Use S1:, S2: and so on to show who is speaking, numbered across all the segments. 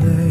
S1: Hare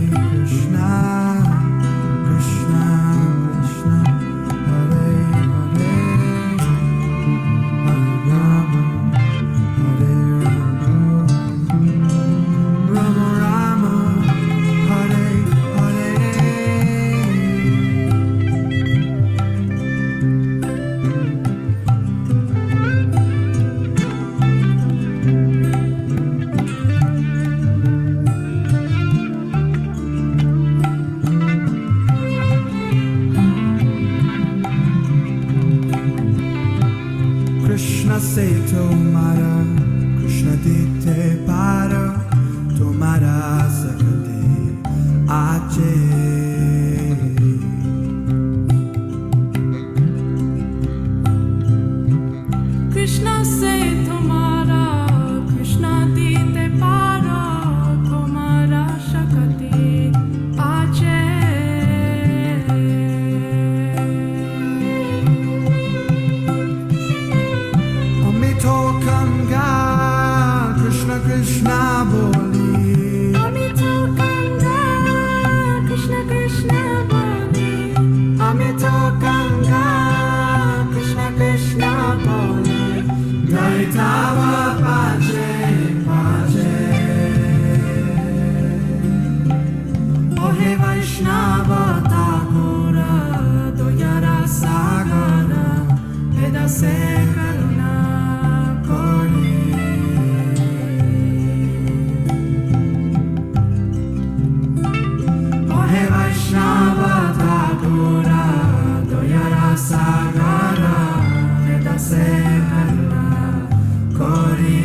S1: Vaishnava Thakura Doyara Sagara Vedase Karuna Kori Ohe Vaishnava Thakura Doyara Sagara Vedase Karuna Kori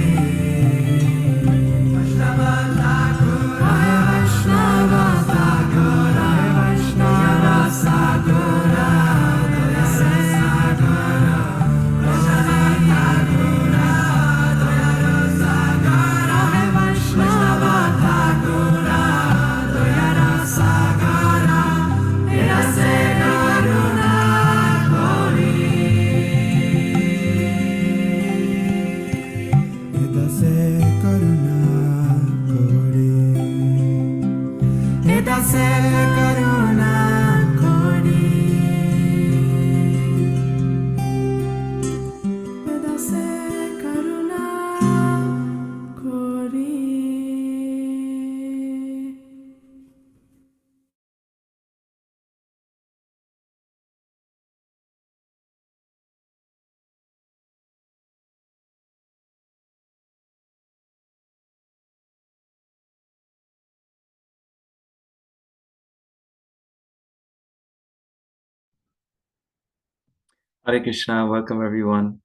S2: Hare Krishna, welcome everyone.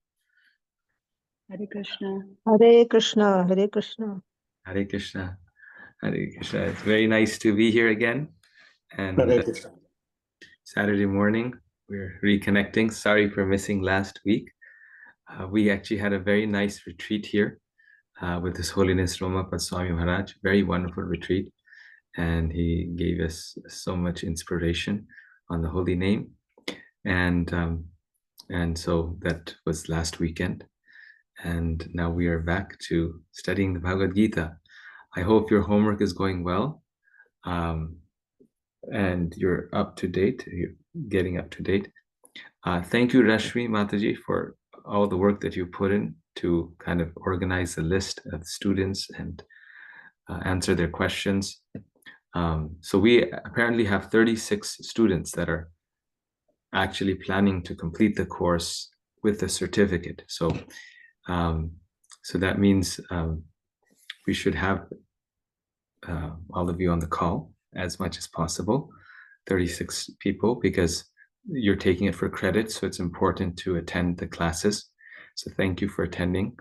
S3: Hare Krishna.
S4: Hare Krishna, Hare Krishna.
S2: Hare Krishna, Hare Krishna. It's very nice to be here again. And
S5: Hare Krishna.
S2: Saturday morning, we're reconnecting. Sorry for missing last week. We actually had a very nice retreat here with His Holiness Romapad Swami Maharaj. Very wonderful retreat. And he gave us so much inspiration on the holy name. And so that was last weekend. And now we are back to studying the Bhagavad Gita. I hope your homework is going well, and you're up to date, you're getting up to date. Thank you, Rashmi Mataji, for all the work that you put in to kind of organize the list of students and answer their questions. So we apparently have 36 students that are actually planning to complete the course with a certificate. So that means we should have all of you on the call as much as possible, 36 people, because you're taking it for credit, so it's important to attend the classes. So thank you for attending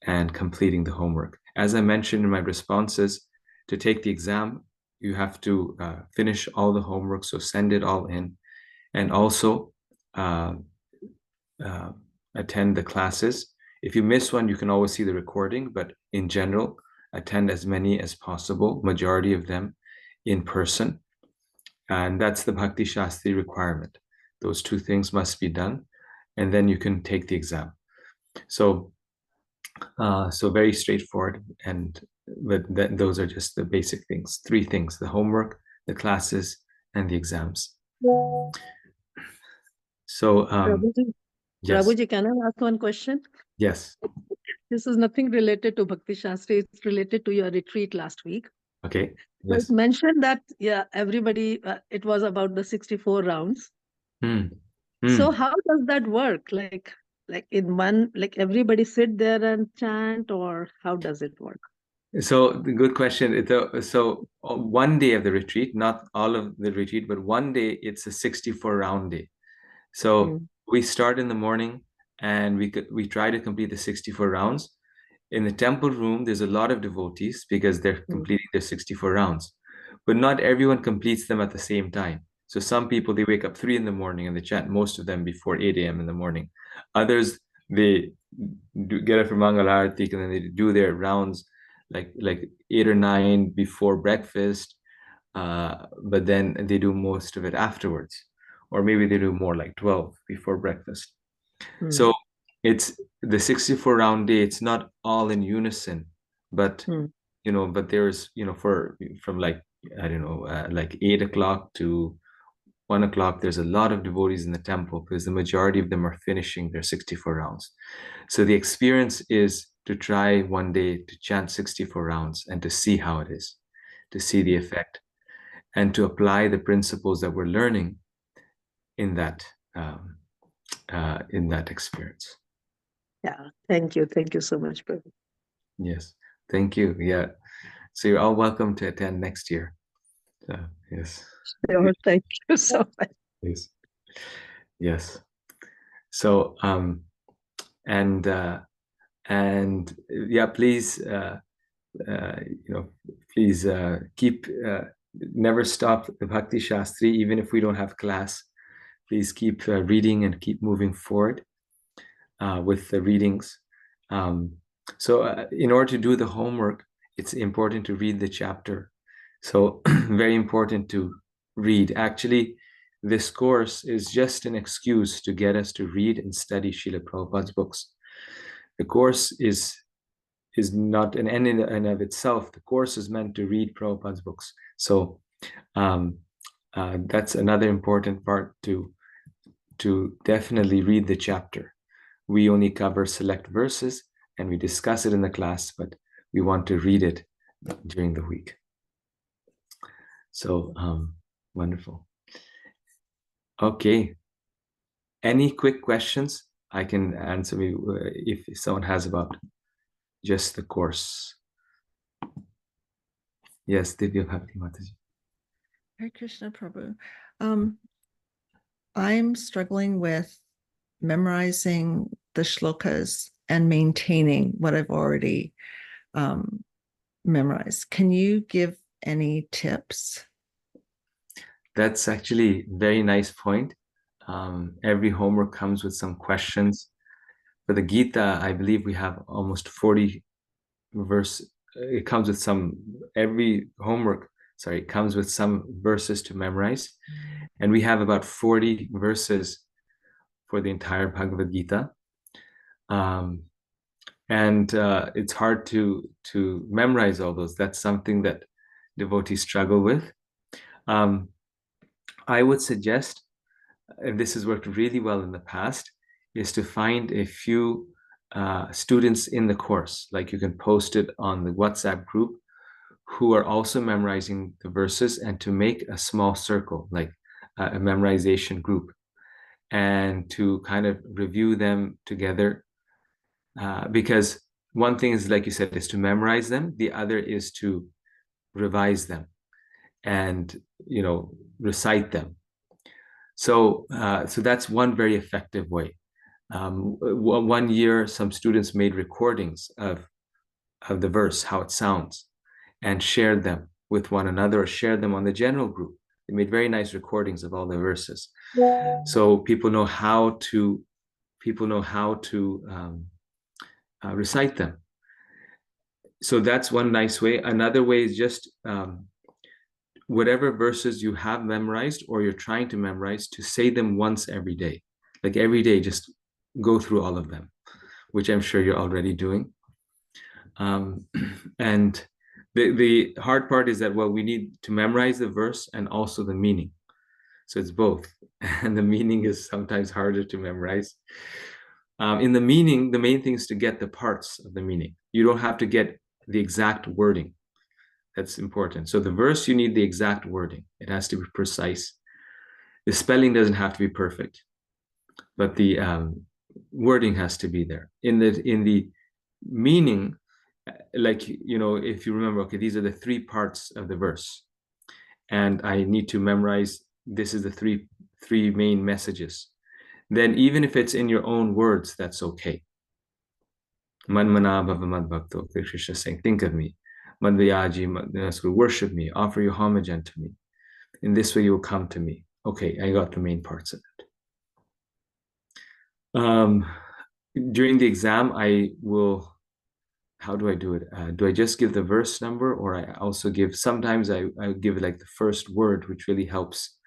S2: and completing the homework. As I mentioned in my responses, to take the exam, you have to finish all the homework, so send it all in, and also attend the classes. If you miss one, you can always see the recording, but in general, attend as many as possible, majority of them in person. And that's the Bhakti Shastri requirement. Those two things must be done, and then you can take the exam. So very straightforward, but those are just the basic things. Three things: the homework, the classes, and the exams. So, yes.
S4: Prabhuji, can I ask one question?
S2: Yes.
S4: This is nothing related to Bhakti Shastri. It's related to your retreat last week.
S2: Okay.
S4: So
S2: Yes.
S4: it mentioned that, everybody, it was about the 64 rounds. So how does that work? Like in one, like everybody sit there and chant, or how does it work?
S2: So the good question. So one day of the retreat, not all of the retreat, but one day it's a 64 round day. So we start in the morning and we try to complete the 64 rounds. In the temple room, there's a lot of devotees because they're completing their 64 rounds, but not everyone completes them at the same time. So some people, they wake up 3 in the morning and they chant most of them before 8 a.m. in the morning. Others, they get up for Mangal Arati and then they do their rounds like 8 or 9 before breakfast, but then they do most of it afterwards. Or maybe they do more like 12 before breakfast. So it's the 64 round day. It's not all in unison, but but there's from like like 8 o'clock to 1 o'clock. There's a lot of devotees in the temple because the majority of them are finishing their 64 rounds. So the experience is to try one day to chant 64 rounds and to see how it is, to see the effect. and to apply the principles that we're learning in that experience.
S4: Yeah, thank you so much, Prabhu.
S2: Yes, thank you. Yeah, so you're all welcome to attend next year. Yes.
S4: Sure, thank you so much.
S2: Yes. Yes. So and yeah, please please keep never stop the Bhakti Shastri, even if we don't have class. Please keep reading and keep moving forward with the readings. So in order to do the homework, it's important to read the chapter. So very important to read. Actually, this course is just an excuse to get us to read and study Srila Prabhupada's books. The course is not an end in and of itself. The course is meant to read Prabhupada's books. So that's another important part, to definitely read the chapter. We only cover select verses and we discuss it in the class, but we want to read it during the week. So wonderful. Okay. Any quick questions I can answer if someone has about just the course? Yes, Divya Bhakti Mataji.
S5: Hare Krishna Prabhu. I'm struggling with memorizing the shlokas and maintaining what I've already memorized. Can you give any tips?
S2: That's actually a very nice point. Every homework comes with some questions. For the Gita, I believe we have almost 40 verse. It comes with every homework, it comes with some verses to memorize. And we have about 40 verses for the entire Bhagavad Gita. And it's hard to memorize all those. That's something that devotees struggle with. I would suggest, and this has worked really well in the past, is to find a few students in the course, like you can post it on the WhatsApp group, who are also memorizing the verses, and to make a small circle, like a memorization group, and to kind of review them together. Because one thing is, like you said, is to memorize them. The other is to revise them and, recite them. So that's one very effective way. One year, some students made recordings of the verse, how it sounds, and shared them with one another, or shared them on the general group. They made very nice recordings of all the verses. So people know how to recite them. So that's one nice way. Another way is just whatever verses you have memorized or you're trying to memorize, to say them once every day. Like every day, just go through all of them, which I'm sure you're already doing. And the hard part is that, we need to memorize the verse and also the meaning. So it's both. And the meaning is sometimes harder to memorize. In the meaning, the main thing is to get the parts of the meaning. You don't have to get the exact wording. That's important. So the verse, you need the exact wording. It has to be precise. The spelling doesn't have to be perfect, but the wording has to be there. In the meaning, like, if you remember, okay, these are the three parts of the verse, and I need to memorize, this is the three main messages. Then even if it's in your own words, that's okay. Manmana bhava mad bhakto, Krishna saying, think of me. Madhyaji, worship me, offer your homage unto me. In this way you will come to me. Okay, I got the main parts of it. During the exam, I will, how do I do it? Do I just give the verse number, or I also give, sometimes I give like the first word, which really helps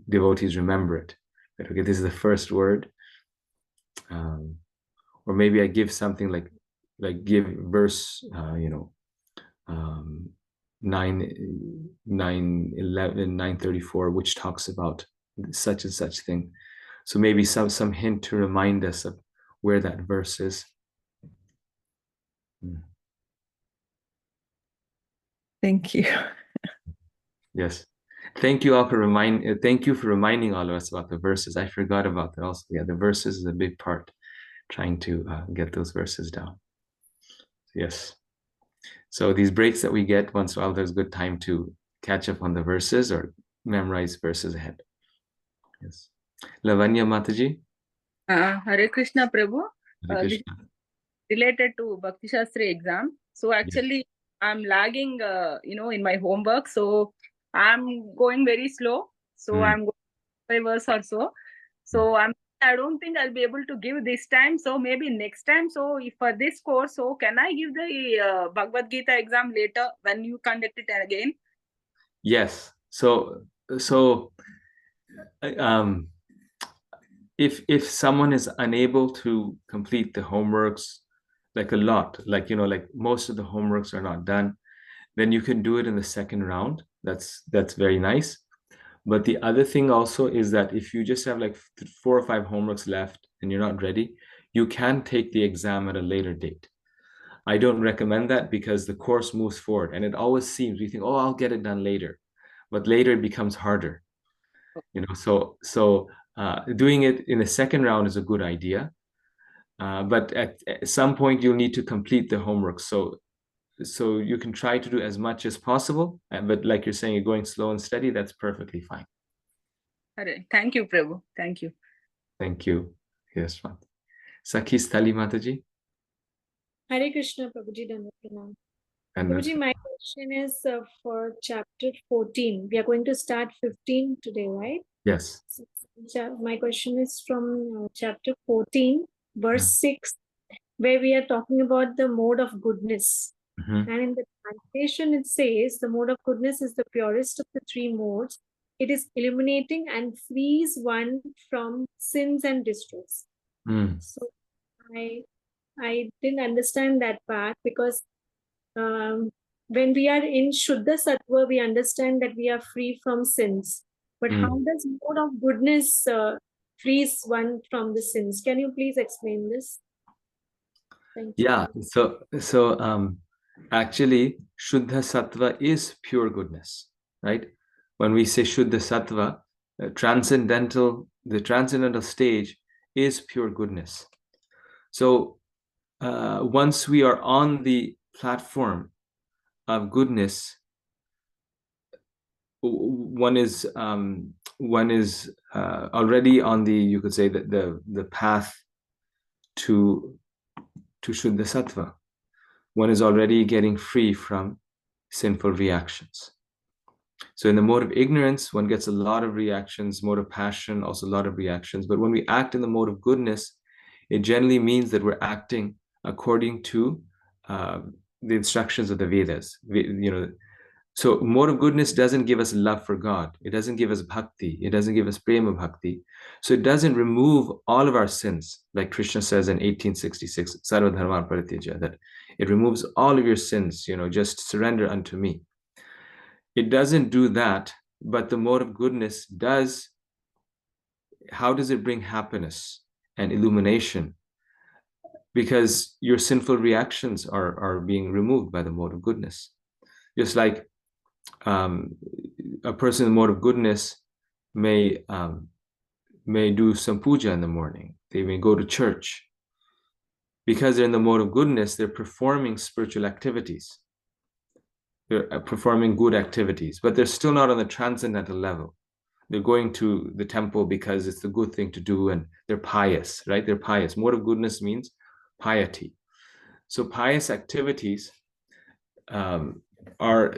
S2: devotees remember it. But okay, this is the first word. Or maybe I give something like give verse, 9:11, 9:34, which talks about such and such thing. So maybe some hint to remind us of where that verse is.
S5: Thank you.
S2: Yes. Thank you all for reminding all of us about the verses. I forgot about that also. Yeah, the verses is a big part, trying to get those verses down. Yes. So these breaks that we get once in a while, there's good time to catch up on the verses or memorize verses ahead. Yes. Lavanya Mataji.
S6: Hare Krishna Prabhu.
S2: Hare
S6: This is
S2: Krishna.
S6: related to Bhakti Shastri exam. So actually, I'm lagging, in my homework. So I'm going very slow. So I'm going 5 hours or so. So I don't think I'll be able to give this time. So maybe next time. So if for this course, so can I give the Bhagavad Gita exam later when you conduct it again?
S2: Yes. So um, if someone is unable to complete the homeworks, like a lot, like most of the homeworks are not done, then you can do it in the second round. That's very nice. But the other thing also is that if you just have like 4 or 5 homeworks left and you're not ready, you can take the exam at a later date. I don't recommend that because the course moves forward and it always seems, we think, oh, I'll get it done later, but later it becomes harder. So doing it in the second round is a good idea. But at some point you'll need to complete the homework. So you can try to do as much as possible, but like you're saying, you're going slow and steady, that's perfectly fine.
S6: Thank you, Prabhu. Thank you.
S2: Thank you. Yes, Mata. Sakhi Stali Mataji.
S7: Hare Krishna, Prabhuji, Dandapranam.
S2: And
S7: Prabhuji, my question is for chapter 14. We are going to start 15 today, right?
S2: yes.
S7: My question is from chapter 14, verse 6, where we are talking about the mode of goodness.
S2: Mhm.
S7: And in the translation, it says the mode of goodness is the purest of the 3 modes. It is illuminating and frees one from sins and distress. So I didn't understand that part because when we are in Shuddha Sattva, we understand that we are free from sins. But how does mode of goodness frees one from the sins? Can you please explain this? Thank you.
S2: Yeah. So actually, Shuddha Sattva is pure goodness, right? When we say Shuddha Sattva, the transcendental stage is pure goodness. So once we are on the platform of goodness, one is already on the, you could say, the path to Shuddha Sattva. One is already getting free from sinful reactions. So in the mode of ignorance, one gets a lot of reactions, mode of passion, also a lot of reactions. But when we act in the mode of goodness, it generally means that we're acting according to the instructions of the Vedas. So mode of goodness doesn't give us love for God. It doesn't give us bhakti. It doesn't give us prema bhakti. So it doesn't remove all of our sins, like Krishna says in 1866, Sarva Dharma Parityaja, that it removes all of your sins, just surrender unto me. It doesn't do that, but the mode of goodness does. How does it bring happiness and illumination? Because your sinful reactions are being removed by the mode of goodness. Just like a person in the mode of goodness may do some puja in the morning. They may go to church. Because they're in the mode of goodness, they're performing spiritual activities. They're performing good activities, but they're still not on the transcendental level. They're going to the temple because it's the good thing to do, and they're pious, right? They're pious. Mode of goodness means piety. So pious activities are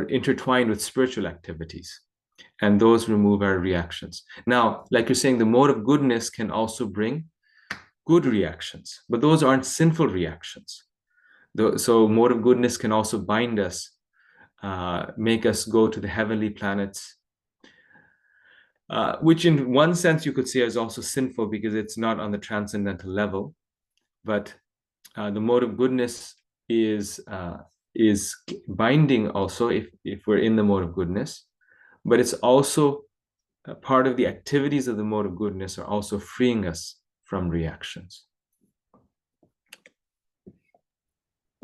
S2: intertwined with spiritual activities, and those remove our reactions. Now, like you're saying, the mode of goodness can also bring good reactions, but those aren't sinful reactions. So mode of goodness can also bind us, make us go to the heavenly planets, which in one sense you could say is also sinful because it's not on the transcendental level. But the mode of goodness is binding also if we're in the mode of goodness, but it's also part of the activities of the mode of goodness are also freeing us from reactions.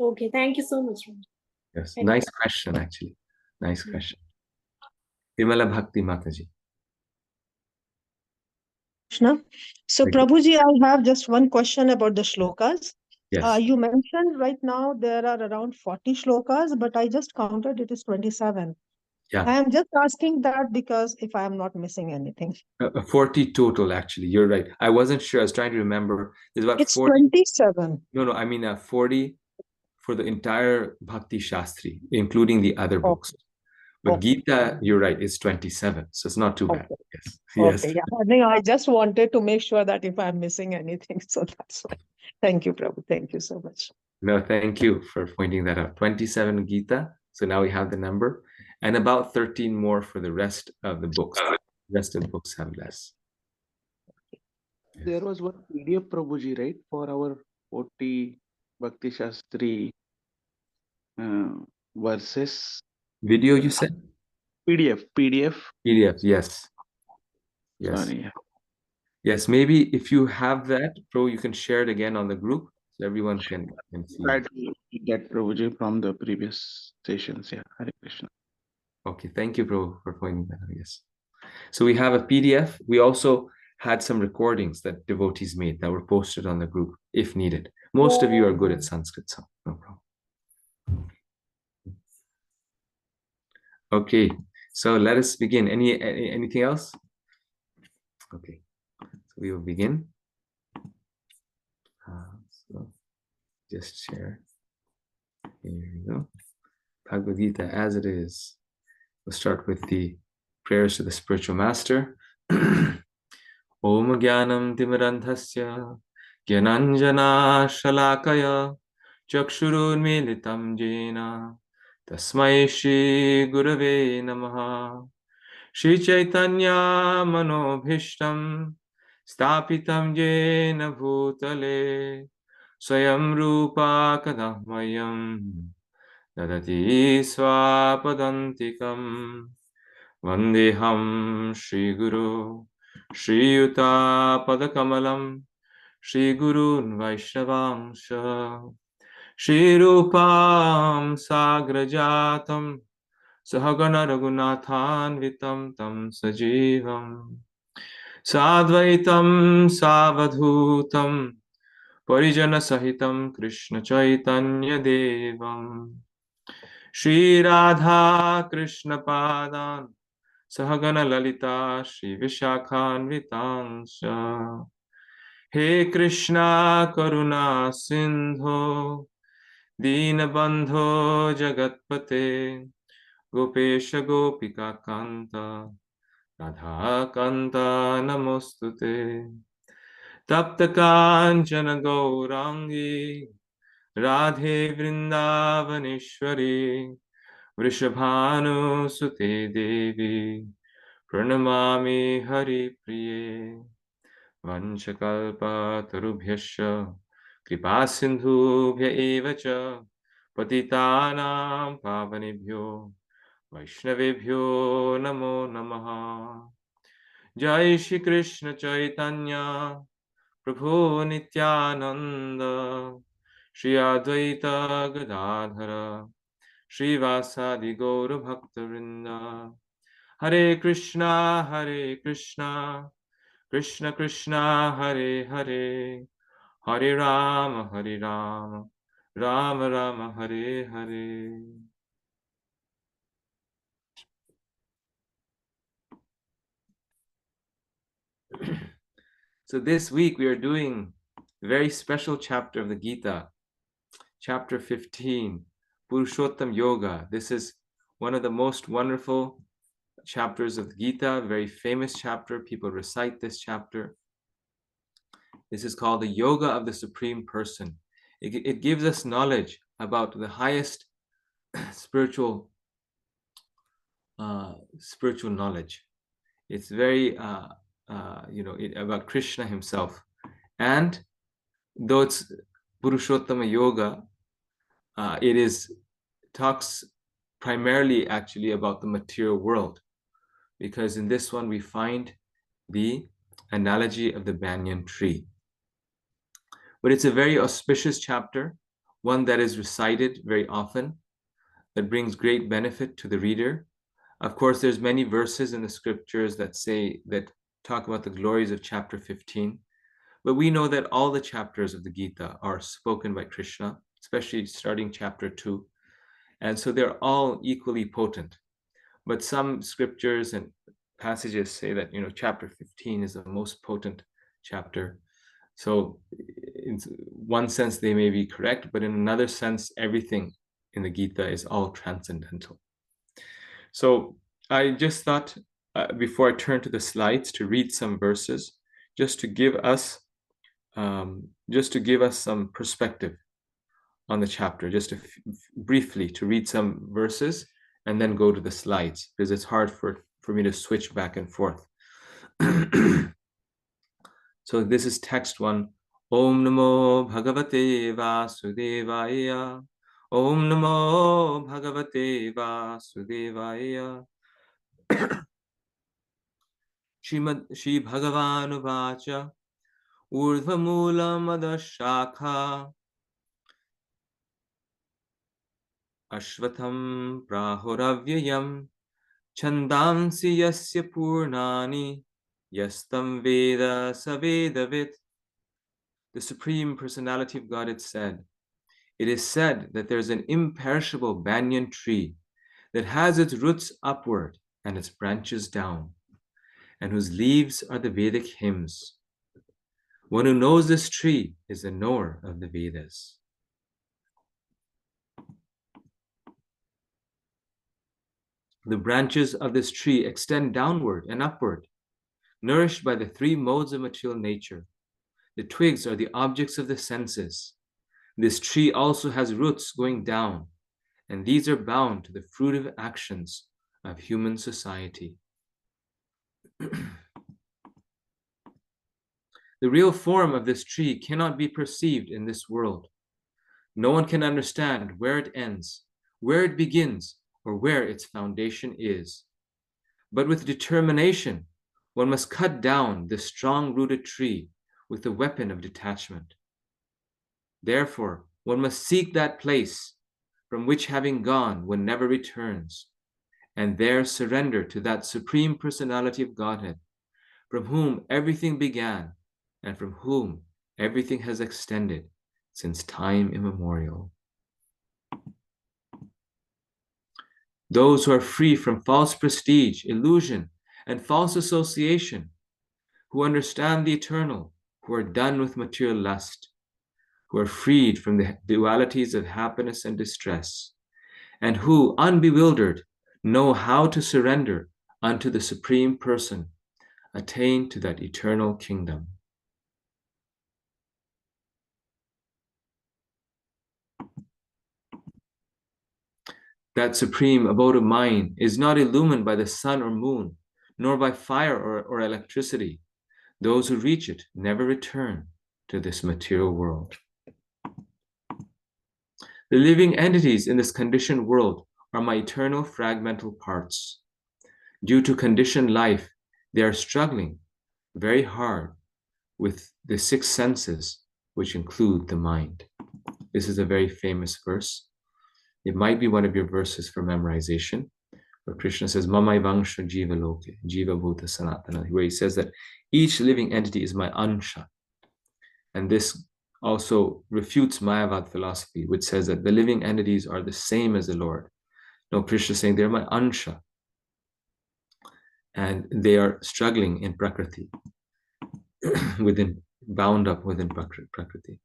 S7: Okay, thank you so much.
S2: Yes, nice question, actually. Nice question. Vimala Bhakti Mataji.
S3: Krishna. So,
S2: Thank you.
S3: Prabhuji, I have just one question about the shlokas.
S2: Yes.
S3: You mentioned right now there are around 40 shlokas, but I just counted it is 27.
S2: Yeah.
S3: I am just asking that because if I am not missing anything.
S2: 40 total, actually. You're right. I wasn't sure. I was trying to remember. There's about
S3: It's
S2: 40.
S3: 27.
S2: No, I mean 40 for the entire Bhakti Shastri, including the other books. But
S3: Okay.
S2: Gita, you're right, it's 27. So it's not too bad.
S3: Okay.
S2: Yes.
S3: Okay.
S2: Yes.
S3: Yeah. I think I just wanted to make sure that if I'm missing anything, so that's why. Thank you, Prabhu. Thank you so much.
S2: No, thank you for pointing that out. 27 Gita. So now we have the number, and about 13 more for the rest of the books. The rest of the books have less.
S8: There was one PDF, Prabhuji, right, for our 40 Bhakti Shastri verses.
S2: Video, you said?
S8: PDF.
S2: PDF, yes. Yes.
S8: Sorry. Yeah.
S2: Yes, maybe if you have that, Pro, you can share it again on the group so everyone can see.
S8: Try to get Prabhuji from the previous sessions. Yeah. Hare Krishna.
S2: Okay, thank you, Pro, for pointing that out. Yes. So we have a PDF. We also had some recordings that devotees made that were posted on the group if needed. Most of you are good at Sanskrit, so no problem. Okay, so let us begin. Anything else? Okay, so we will begin. So just share. Here we go. Bhagavad Gita as it is. We'll start with the prayers to the spiritual master. Om Jnanam Timirandhasya Gyananjana Shalakaya Chakshurunmilitam Jena Tasmai Shri Gurave Namaha Shri Chaitanya Manobhishtam Stapitam Jena Bhutale Swayam Rupa Kadahmayam Dadati Swapadantikam Vandeham Shri Guru Shri Yuta Padakamalam Shri Gurun Vaishnavangsha Shri Rupam Sagrajatam Sahagana Raghunathan Vitam Tam Sajivam Sadvaitam Savadhutam Parijana Sahitam Krishna Chaitanya Devam Shri Radha Krishna Padan Sahagana Lalita Shri Vishakhan Vitangsha He Krishna Karuna Sindho Dinabandho Jagatpate Gopesha Gopika Kanta Radha Kanta Namostute Tapta Kanchana Gaurangi Radhe Vrindavaneshwari Vrishabhanu Sute Devi Pranamami Hari Priye Vanchakalpa Tarubhyascha Kripa Sindhubhya Evacha Patitanam Pavanebhyo Vaishnavebhyo Namo Namaha Jai Shri Krishna Chaitanya Prabhu Nityananda Shri Advaita Gadadhara Shri Vasadi Gaura Bhaktavinda Hare Krishna Krishna Krishna Hare Hare Hare Rama Rama Rama Hare Hare. So this week we are doing a very special chapter of the Gita, chapter 15, Purushottam Yoga. This is one of the most wonderful chapters of the Gita, a very famous chapter. People recite this chapter. This is called the Yoga of the Supreme Person. It gives us knowledge about the highest spiritual knowledge. It's very about Krishna himself. And though it's Purushottama Yoga, it talks primarily actually about the material world, because in this one we find the analogy of the banyan tree. But it's a very auspicious chapter, one that is recited very often, that brings great benefit to the reader. Of course, there's many verses in the scriptures that talk about the glories of chapter 15. But we know that all the chapters of the Gita are spoken by Krishna, especially starting chapter 2. And so they're all equally potent. But some scriptures and passages say that, chapter 15 is the most potent chapter. So in one sense, they may be correct, but in another sense, everything in the Gita is all transcendental. So I just thought, before I turn to the slides, to read some verses, just to give us some perspective on the chapter, just briefly to read some verses and then go to the slides, because it's hard for me to switch back and forth. So this is text 1. Om Namo Bhagavate Vasudevaya. Om Namo Bhagavate Vasudevaya. Shri Bhagavan Vacha Urdhvamulam Adashakha Ashvatham Prahuravyayam Chandamsi Yasya Purnani Yastam Veda Savedavit. The Supreme Personality of God, it said, it is said that there's an imperishable banyan tree that has its roots upward and its branches down, and whose leaves are the Vedic hymns. One who knows this tree is the knower of the Vedas. The branches of this tree extend downward and upward, nourished by the 3 modes of material nature. The twigs are the objects of the senses. This tree also has roots going down, and these are bound to the fruitive actions of human society. The real form of this tree cannot be perceived in this world. No one can understand where it ends, where it begins, or where its foundation is. But with determination, one must cut down this strong-rooted tree with the weapon of detachment. Therefore, one must seek that place from which, having gone, one never returns, and there surrender to that Supreme Personality of Godhead, from whom everything began and from whom everything has extended since time immemorial. Those who are free from false prestige, illusion, and false association, who understand the eternal, who are done with material lust, who are freed from the dualities of happiness and distress, and who, unbewildered, know how to surrender unto the Supreme Person, attain to that eternal kingdom. That supreme abode of mind is not illumined by the sun or moon, nor by fire or electricity. Those who reach it never return to this material world. The living entities in this conditioned world are my eternal fragmental parts. Due to conditioned life, they are struggling very hard with the 6 senses, which include the mind. This is a very famous verse. It might be one of your verses for memorization, where Krishna says, Mamai Vangsha Jiva Loke, Jiva Bhuta Sanatana, where he says that each living entity is my ansha. And this also refutes Mayavad philosophy, which says that the living entities are the same as the Lord. No, Krishna is saying they're my ansha. And they are struggling in Prakriti, bound up within Prakriti.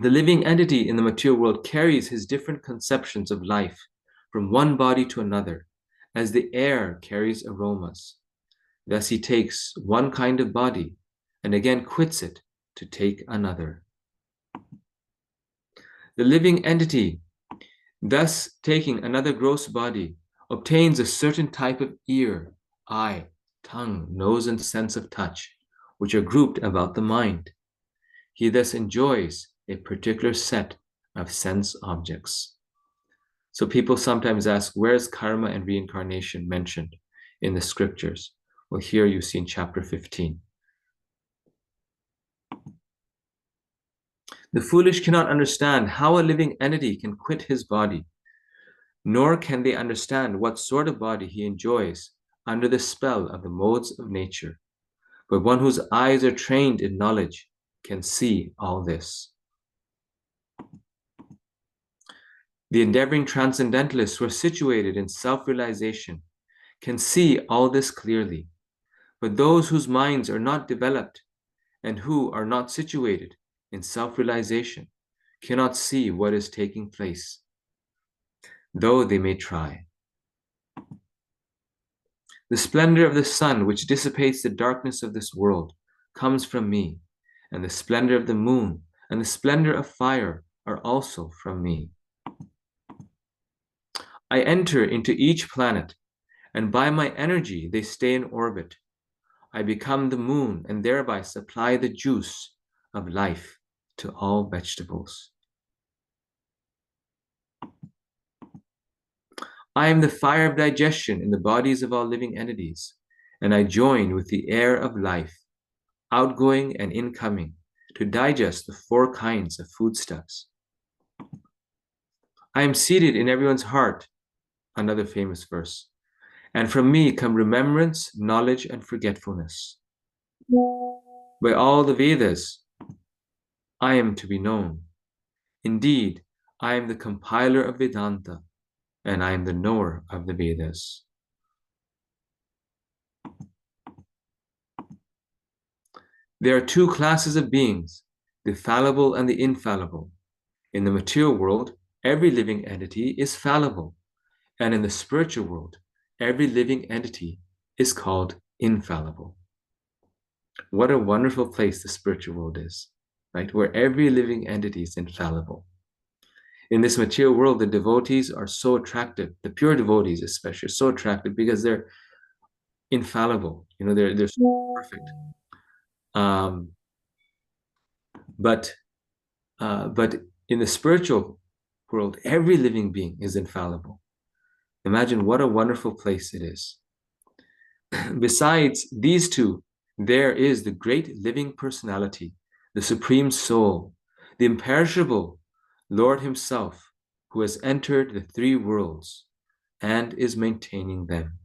S2: The living entity in the material world carries his different conceptions of life from one body to another, as the air carries aromas. Thus he takes one kind of body and again quits it to take another. The living entity, thus taking another gross body, obtains a certain type of ear, eye, tongue, nose, and sense of touch, which are grouped about the mind. He thus enjoys a particular set of sense objects. So people sometimes ask, where is karma and reincarnation mentioned in the scriptures? Well, here you see in chapter 15. The foolish cannot understand how a living entity can quit his body, nor can they understand what sort of body he enjoys under the spell of the modes of nature. But one whose eyes are trained in knowledge can see all this. The endeavoring transcendentalists who are situated in self-realization can see all this clearly, but those whose minds are not developed and who are not situated in self-realization cannot see what is taking place, though they may try. The splendor of the sun, which dissipates the darkness of this world, comes from me, and the splendor of the moon and the splendor of fire are also from me. I enter into each planet, and by my energy they stay in orbit. I become the moon and thereby supply the juice of life to all vegetables. I am the fire of digestion in the bodies of all living entities, and I join with the air of life, outgoing and incoming, to digest the 4 kinds of foodstuffs. I am seated in everyone's heart, another famous verse, and from me come remembrance, knowledge, and forgetfulness. By all the Vedas, I am to be known. Indeed, I am the compiler of Vedanta, and I am the knower of the Vedas. There are 2 classes of beings, the fallible and the infallible. In the material world, every living entity is fallible, and in the spiritual world, every living entity is called infallible. What a wonderful place the spiritual world is, right? Where every living entity is infallible. In this material world, the devotees are so attractive, the pure devotees especially, are so attractive because they're infallible. You know, they're so perfect. But in the spiritual world, every living being is infallible. Imagine what a wonderful place it is. Besides these 2, there is the great living personality, the supreme soul, the imperishable Lord himself, who has entered the 3 worlds and is maintaining them.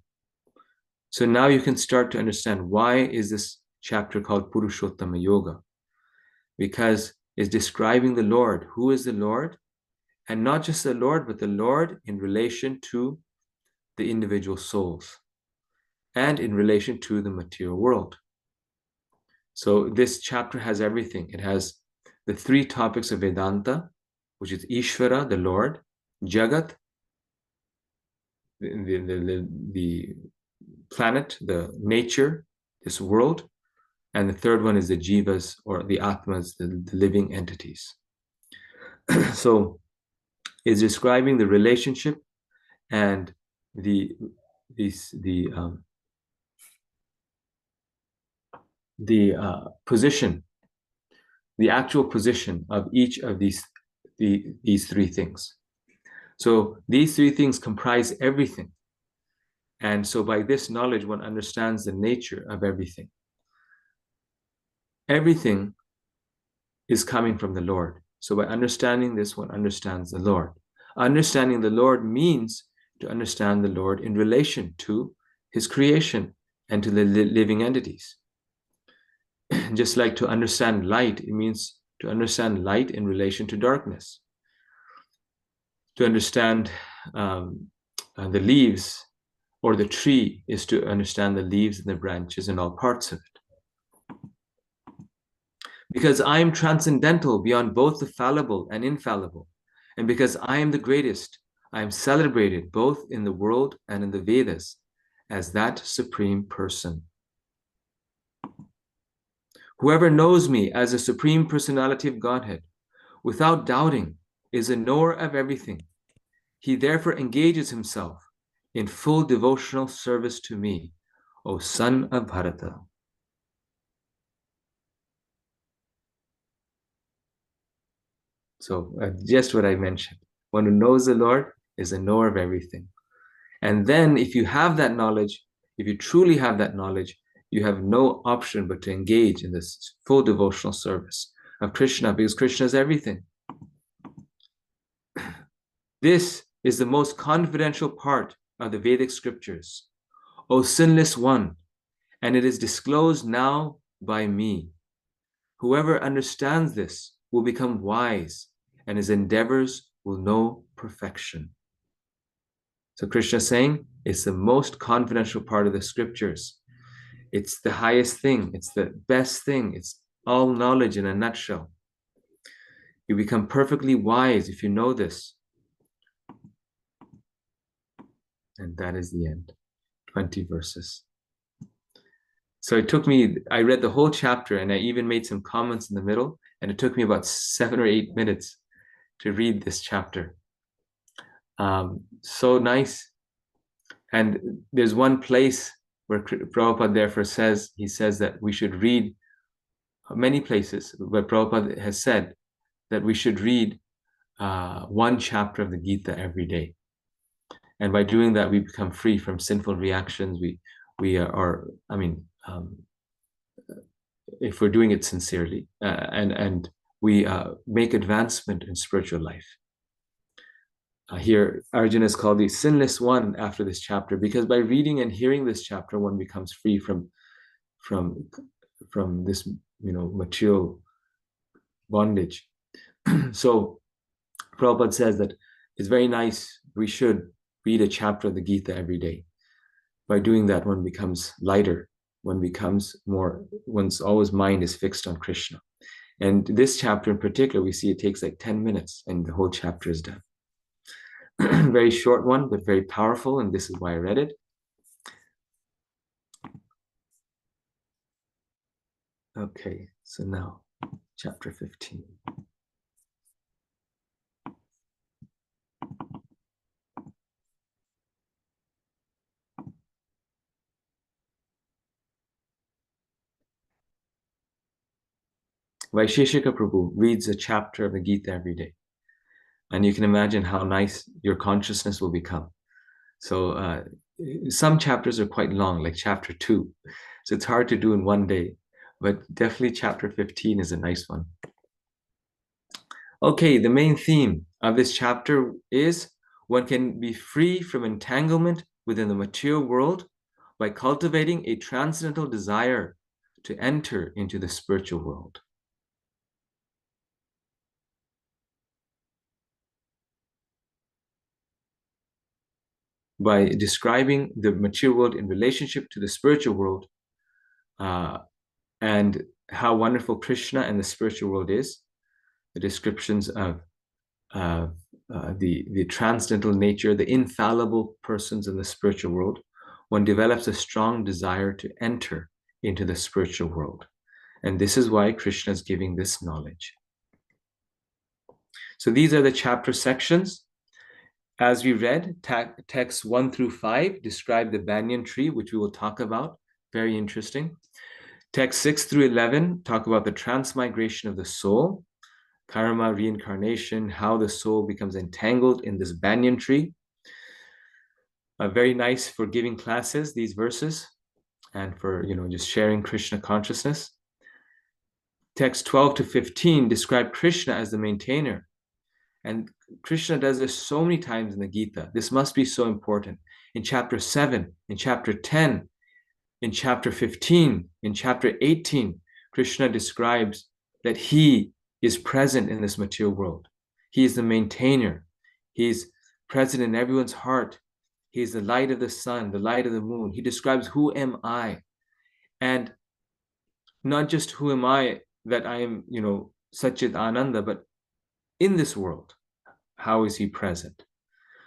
S2: So now you can start to understand why is this chapter called Purushottama Yoga, because it's describing the Lord. Who is the Lord? And not just the Lord, but the Lord in relation to the individual souls and in relation to the material world. So this chapter has everything. It has the 3 topics of Vedanta, which is Ishvara, the Lord, Jagat, the planet, the nature, this world, and the 3rd one is the jivas, or the atmas, the living entities. So it's describing the relationship and the position, the actual position of each of these 3 things. So these 3 things comprise everything. And so by this knowledge, one understands the nature of everything. Everything is coming from the Lord. So by understanding this, one understands the Lord. Understanding the Lord means to understand the Lord in relation to his creation and to the living entities. Just like to understand light, it means to understand light in relation to darkness. To understand the leaves or the tree is to understand the leaves and the branches and all parts of it. Because I am transcendental beyond both the fallible and infallible, and because I am the greatest, I am celebrated both in the world and in the Vedas as that supreme person. Whoever knows me as the supreme personality of Godhead, without doubting, is a knower of everything. He therefore engages himself in full devotional service to me, O son of Bharata. So just what I mentioned. One who knows the Lord is a knower of everything. And then if you have that knowledge, if you truly have that knowledge, you have no option but to engage in this full devotional service of Krishna, because Krishna is everything. This is the most confidential part of the Vedic scriptures, O sinless one, and it is disclosed now by me. Whoever understands this will become wise, and his endeavors will know perfection. So Krishna is saying it's the most confidential part of the scriptures. It's the highest thing. It's the best thing. It's all knowledge in a nutshell. You become perfectly wise if you know this. And that is the end. 20 verses. So it took me, I read the whole chapter and I even made some comments in the middle, and it took me about 7 or 8 minutes to read this chapter. So nice. And there's one place where Prabhupada therefore says, he says that we should read, many places where Prabhupada has said that we should read one chapter of the Gita every day. And by doing that, we become free from sinful reactions. We are, I mean, if we're doing it sincerely, and we make advancement in spiritual life. Here, Arjuna is called the sinless one after this chapter, because by reading and hearing this chapter, one becomes free from this, material bondage. So Prabhupada says that it's very nice. We should read a chapter of the Gita every day. By doing that, one becomes lighter. One becomes more, one's always mind is fixed on Krishna. And this chapter in particular, we see it takes like 10 minutes and the whole chapter is done. Very short one, but very powerful. And this is why I read it. Okay, so now chapter 15. Vaisheshika Prabhu reads a chapter of the Gita every day. And you can imagine how nice your consciousness will become. So some chapters are quite long, like chapter 2. So it's hard to do in one day, but definitely chapter 15 is a nice one. Okay, the main theme of this chapter is one can be free from entanglement within the material world by cultivating a transcendental desire to enter into the spiritual world. By describing the material world in relationship to the spiritual world, and how wonderful Krishna and the spiritual world is, the descriptions of the transcendental nature, the infallible persons in the spiritual world, one develops a strong desire to enter into the spiritual world. And this is why Krishna is giving this knowledge. So these are the chapter sections. As we read, texts 1 through 5 describe the banyan tree, which we will talk about. Very interesting. Text 6 through 11 talk about the transmigration of the soul, karma, reincarnation, how the soul becomes entangled in this banyan tree. Very nice for giving classes, these verses, and for just sharing Krishna consciousness. Text 12 to 15 describe Krishna as the maintainer. And Krishna does this so many times in the Gita. This must be so important. In chapter 7, in chapter 10, in chapter 15, in chapter 18, Krishna describes that he is present in this material world. He is the maintainer. He's present in everyone's heart. He is the light of the sun, the light of the moon. He describes, who am I? And not just who am I, that I am, Satchit Ananda, but in this world, how is he present?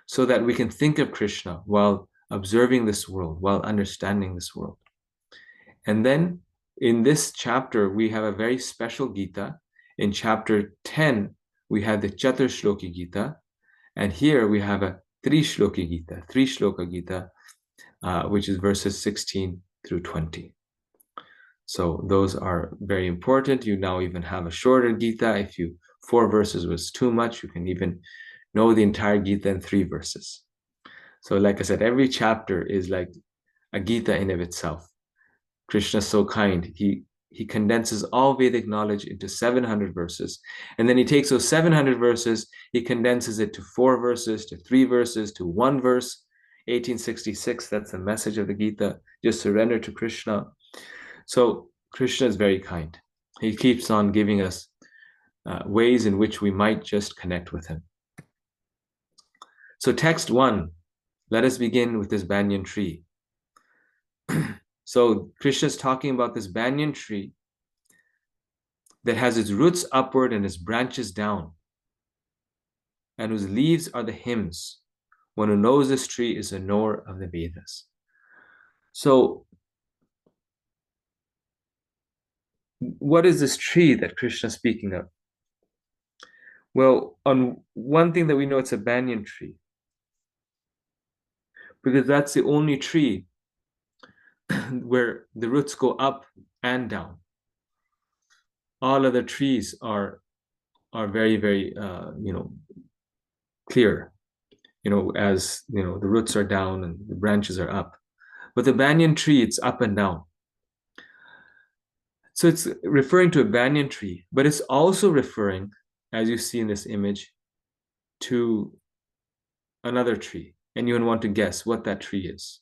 S2: So that we can think of Krishna while observing this world, while understanding this world. And then in this chapter, we have a very special Gita. In chapter 10, we have the Chatur Shloki Gita. And here we have a Tri Shloki Gita, Tri Shloka Gita, which is verses 16 through 20. So those are very important. You now even have a shorter Gita. If 4 verses was too much, you can even know the entire Gita in 3 verses. So like I said, every chapter is like a Gita in of itself. Krishna is so kind. He he condenses all Vedic knowledge into 700 verses. And then he takes those 700 verses, he condenses it to 4 verses, to 3 verses, to 1 verse. 1866, that's the message of the Gita. Just surrender to Krishna. So Krishna is very kind. He keeps on giving us ways in which we might just connect with him. So text 1, let us begin with this banyan tree. So Krishna is talking about this banyan tree that has its roots upward and its branches down, and whose leaves are the hymns. One who knows this tree is a knower of the Vedas. So what is this tree that Krishna is speaking of? Well, on one thing that we know, it's a banyan tree, because that's the only tree where the roots go up and down. All other trees are very, very, clear, as, the roots are down and the branches are up. But the banyan tree, it's up and down. So it's referring to a banyan tree, but it's also referring, as you see in this image, to another tree. Anyone want to guess what that tree is?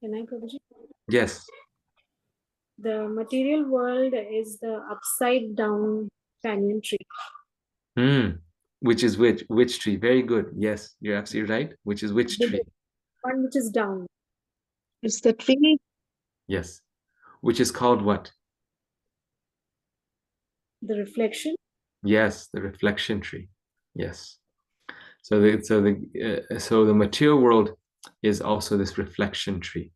S7: Can I, Prabhuji?
S2: Yes.
S7: The material world is the upside down banyan tree.
S2: Which is which tree? Very good. Yes, you're absolutely right. Which is which tree?
S7: One which is down.
S3: It's the tree.
S2: Yes. Which is called what?
S7: The reflection.
S2: Yes, the reflection tree. Yes. So the material world is also this reflection tree,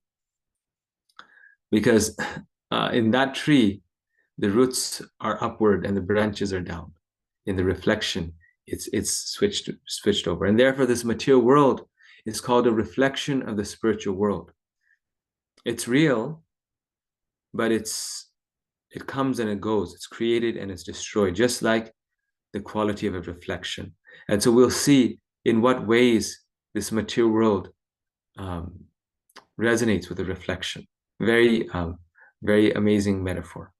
S2: because in that tree, the roots are upward and the branches are down. In the reflection, it's switched over, and therefore this material world is called a reflection of the spiritual world. It's real, but it comes and it goes. It's created and it's destroyed, just like the quality of a reflection. And so we'll see in what ways this material world resonates with a reflection. Very, very amazing metaphor.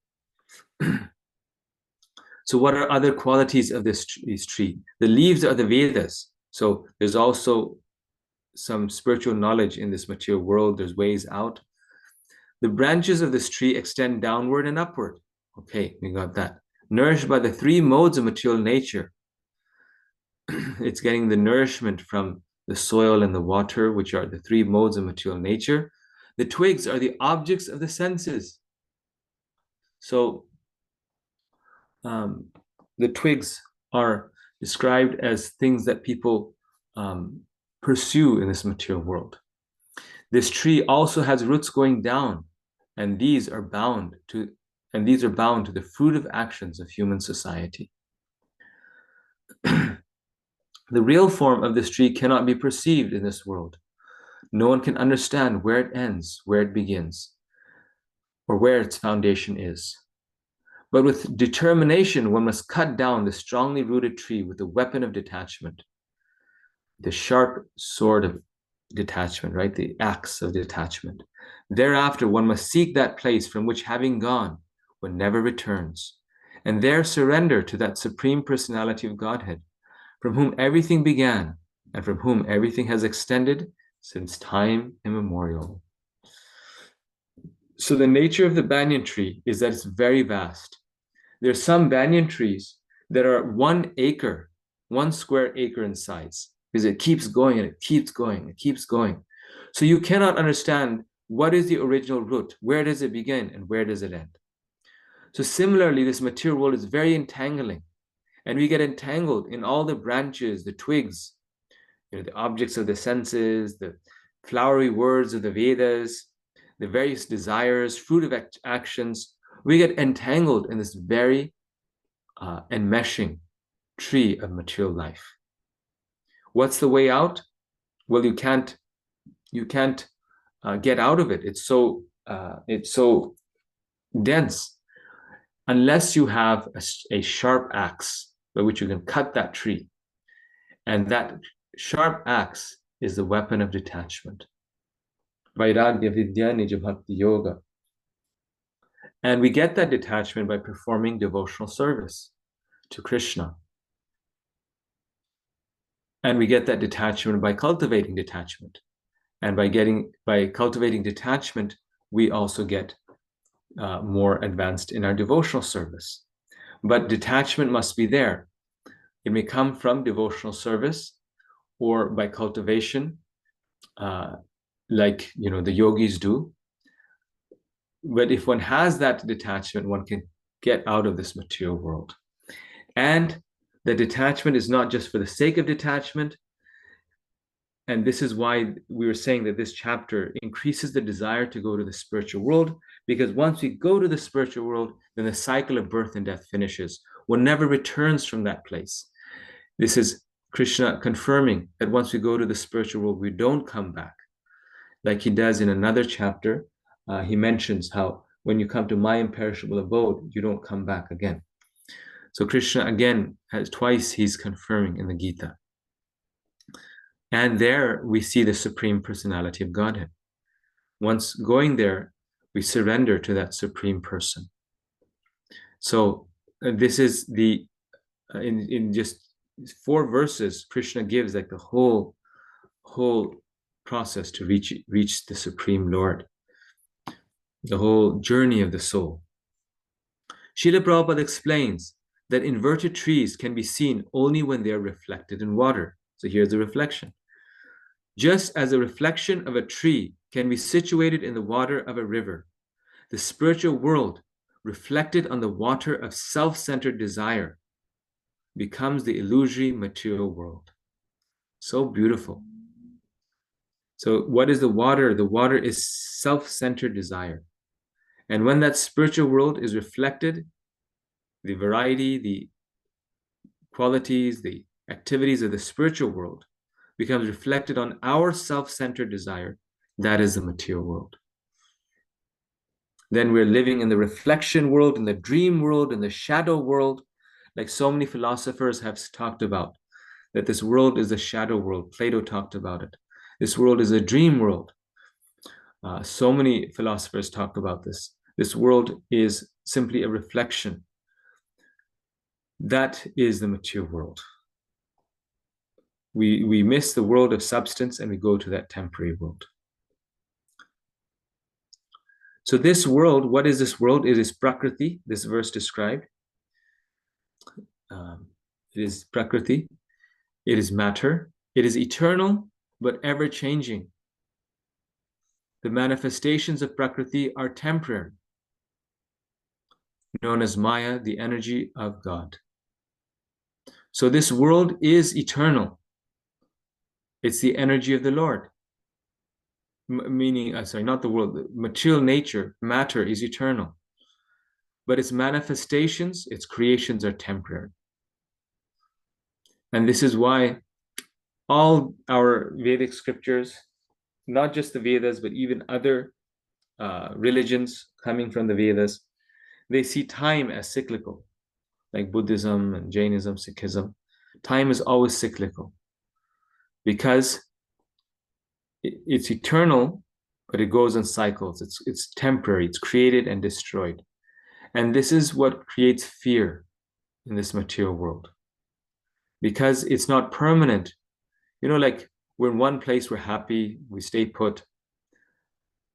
S2: So what are other qualities of this tree? The leaves are the Vedas. So there's also some spiritual knowledge in this material world. There's ways out. The branches of this tree extend downward and upward. Okay, we got that. Nourished by the 3 modes of material nature. It's getting the nourishment from the soil and the water, which are the 3 modes of material nature. The twigs are the objects of the senses. So the twigs are described as things that people pursue in this material world. This tree also has roots going down, and these are bound to the fruitive actions of human society. The real form of this tree cannot be perceived in this world. No one can understand where it ends, where it begins, or where its foundation is. But with determination, one must cut down the strongly rooted tree with the weapon of detachment, the sharp sword of detachment, right? The axe of detachment. Thereafter, one must seek that place from which, having gone, one never returns, and there surrender to that supreme personality of Godhead, from whom everything began and from whom everything has extended since time immemorial. So the nature of the banyan tree is that it's very vast. There are some banyan trees that are 1 acre, 1 square acre in size, because it keeps going and it keeps going, and it keeps going. So you cannot understand what is the original root, where does it begin and where does it end. So similarly, this material world is very entangling, and we get entangled in all the branches, the twigs, the objects of the senses, the flowery words of the Vedas, the various desires, fruit of actions. We get entangled in this very enmeshing tree of material life. What's the way out? Well, you can't get out of it. It's so dense, unless you have a sharp axe by which you can cut that tree. And that sharp axe is the weapon of detachment. Vairagya Vidya Nija Bhakti Yoga. And we get that detachment by performing devotional service to Krishna. And we get that detachment by cultivating detachment. And by cultivating detachment, we also get more advanced in our devotional service. But detachment must be there. It may come from devotional service or by cultivation, like the yogis do. But if one has that detachment, one can get out of this material world. And the detachment is not just for the sake of detachment. And this is why we were saying that this chapter increases the desire to go to the spiritual world, because once we go to the spiritual world, then the cycle of birth and death finishes. One never returns from that place. This is Krishna confirming that once we go to the spiritual world, we don't come back. Like he does in another chapter, he mentions how when you come to my imperishable abode, you don't come back again. So Krishna again, twice he's confirming in the Gita. And there we see the Supreme Personality of Godhead. Once going there, we surrender to that Supreme Person. So this is the, in just 4 verses, Krishna gives like the whole process to reach the Supreme Lord, the whole journey of the soul. Srila Prabhupada explains that inverted trees can be seen only when they are reflected in water. So here's the reflection. Just as a reflection of a tree can be situated in the water of a river, the spiritual world, reflected on the water of self-centered desire, becomes the illusory material world. So beautiful. So what is the water? The water is self-centered desire. And when that spiritual world is reflected, the variety, the qualities, the activities of the spiritual world becomes reflected on our self-centered desire. That is the material world. Then we're living in the reflection world, in the dream world, in the shadow world, like so many philosophers have talked about, that this world is a shadow world. Plato talked about it. This world is a dream world. So many philosophers talk about this. This world is simply a reflection. That is the material world. We miss the world of substance and we go to that temporary world. So this world, what is this world? It is Prakriti, this verse described. It is Prakriti. It is matter. It is eternal, but ever-changing. The manifestations of Prakriti are temporary, known as Maya, the energy of God. So this world is eternal. It's the energy of the Lord. Meaning, not the world, the material nature, matter is eternal. But its manifestations, its creations are temporary. And this is why all our Vedic scriptures, not just the Vedas, but even other religions coming from the Vedas, they see time as cyclical, like Buddhism and Jainism, Sikhism. Time is always cyclical because it's eternal, but it goes in cycles. It's temporary, it's created and destroyed. And this is what creates fear in this material world, because it's not permanent. Like we're in one place, we're happy, we stay put.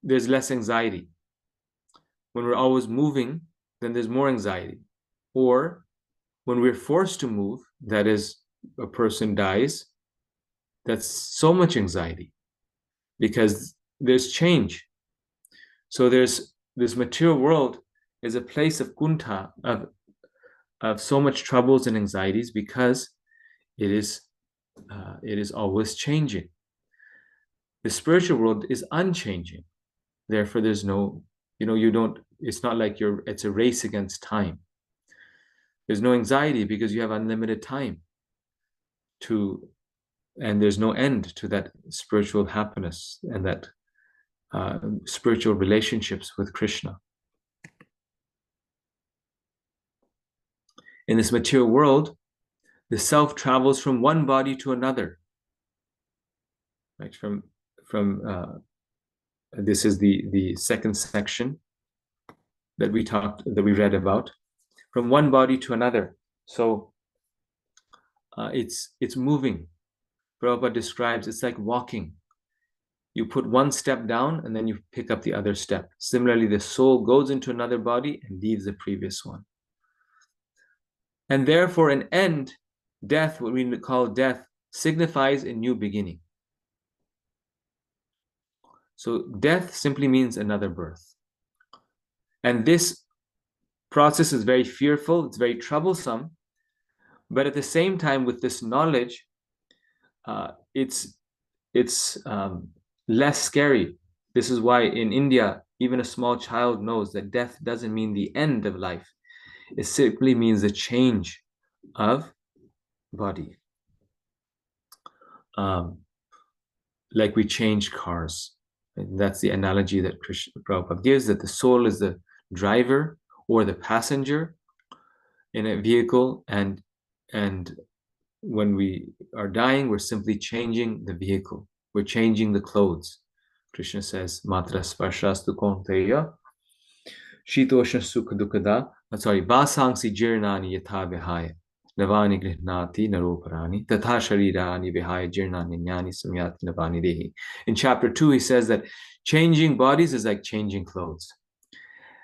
S2: There's less anxiety. When we're always moving, then there's more anxiety. Or when we're forced to move, that is, a person dies, that's so much anxiety because there's change. So there's this material world is a place of kunta, of so much troubles and anxieties, because it is always changing. The spiritual world is unchanging. Therefore, there's no, it's not like it's a race against time. There's no anxiety because you have unlimited time and there's no end to that spiritual happiness and that spiritual relationships with Krishna. In this material world, The self travels from one body to another. Right? This is the second section that we read about. From one body to another. So it's moving. Prabhupada describes it's like walking. You put one step down and then you pick up the other step. Similarly, the soul goes into another body and leaves the previous one. And therefore, an end, death, what we call death, signifies a new beginning. So death simply means another birth. And this process is very fearful, it's very troublesome, but at the same time, with this knowledge, it's less scary. This is why in India, even a small child knows that death doesn't mean the end of life. It simply means the change of body. Like we change cars. And that's the analogy that Prabhupada gives, that the soul is the driver or the passenger in a vehicle, and when we are dying, we're simply changing the vehicle. We're changing the clothes. Krishna says, Matra sparshas konteya, shitoshna sukha dukkada, vasangsi jirnani yatha vihaya, navani grihnati naroparani, tatha sharirani vihaya jirnani jnani samyati navani dehi. In chapter 2, he says that changing bodies is like changing clothes.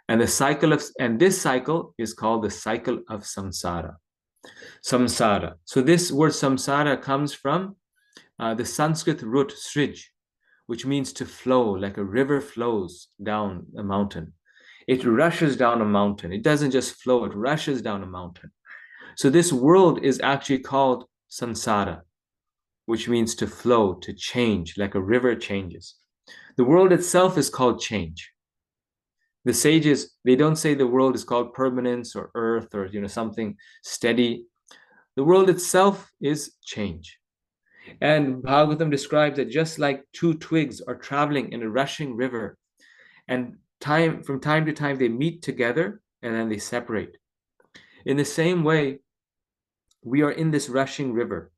S2: And this cycle is called the cycle of samsara. Samsara. So this word samsara comes from the Sanskrit root srij, which means to flow, like a river flows down a mountain. It rushes down a mountain. It doesn't just flow, it rushes down a mountain. So this world is actually called samsara, which means to flow, to change, like a river changes. The world itself is called change. The sages, they don't say the world is called permanence or earth or something steady. The world itself is change. And Bhagavatam describes that just like two twigs are traveling in a rushing river, and from time to time they meet together and then they separate. In the same way, we are in this rushing river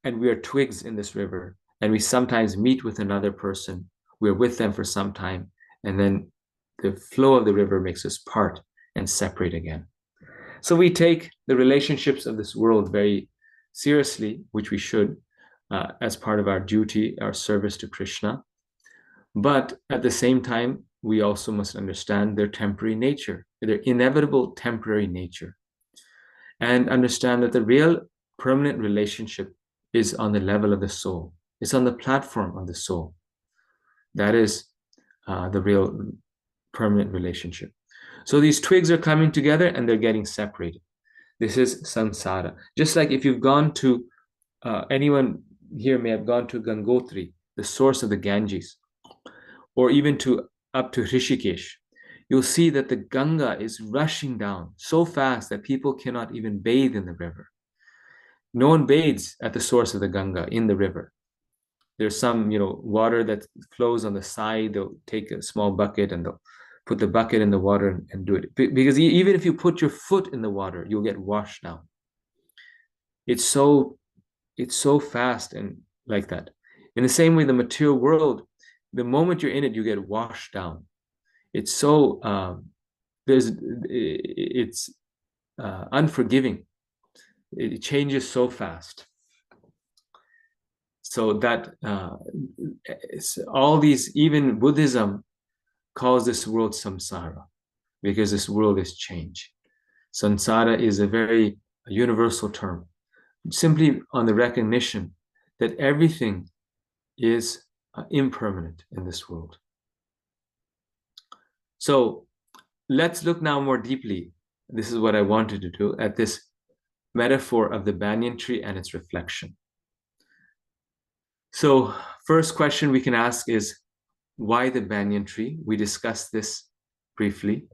S2: and we are twigs in this river, and we sometimes meet with another person. We're with them for some time, and then the flow of the river makes us part and separate again. So we take the relationships of this world very seriously, which we should, as part of our duty, our service to Krishna. But at the same time, we also must understand their temporary nature, their inevitable temporary nature, and understand that the real permanent relationship is on the level of the soul. It's on the platform of the soul. That is the real permanent relationship. So these twigs are coming together and they're getting separated. This is samsara. Just like if you've gone to, anyone here may have gone to Gangotri, the source of the Ganges, or even up to Rishikesh, you'll see that the Ganga is rushing down so fast that people cannot even bathe in the river. No one bathes at the source of the Ganga in the river. There's some, water that flows on the side. They'll take a small bucket and they'll put the bucket in the water and do it. Because even if you put your foot in the water, you'll get washed down. It's so fast and like that. In the same way, the material world, the moment you're in it, you get washed down. It's so it's unforgiving. It changes so fast. So that all these, even Buddhism calls this world samsara, because this world is change. Samsara is a very universal term, simply on the recognition that everything is impermanent in this world. So let's look now more deeply, this is what I wanted to do, at this metaphor of the banyan tree and its reflection. So first question we can ask is, why the banyan tree? We discussed this briefly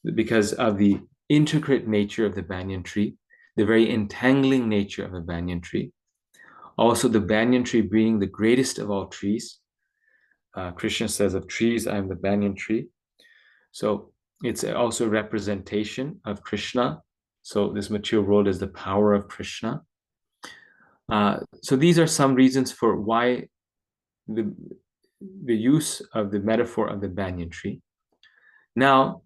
S2: because of the intricate nature of the banyan tree, the very entangling nature of the banyan tree. Also, the banyan tree being the greatest of all trees. Krishna says, of trees, I am the banyan tree. So it's also a representation of Krishna So this material world is the power of Krishna. So these are some reasons for why the use of the metaphor of the banyan tree. Now,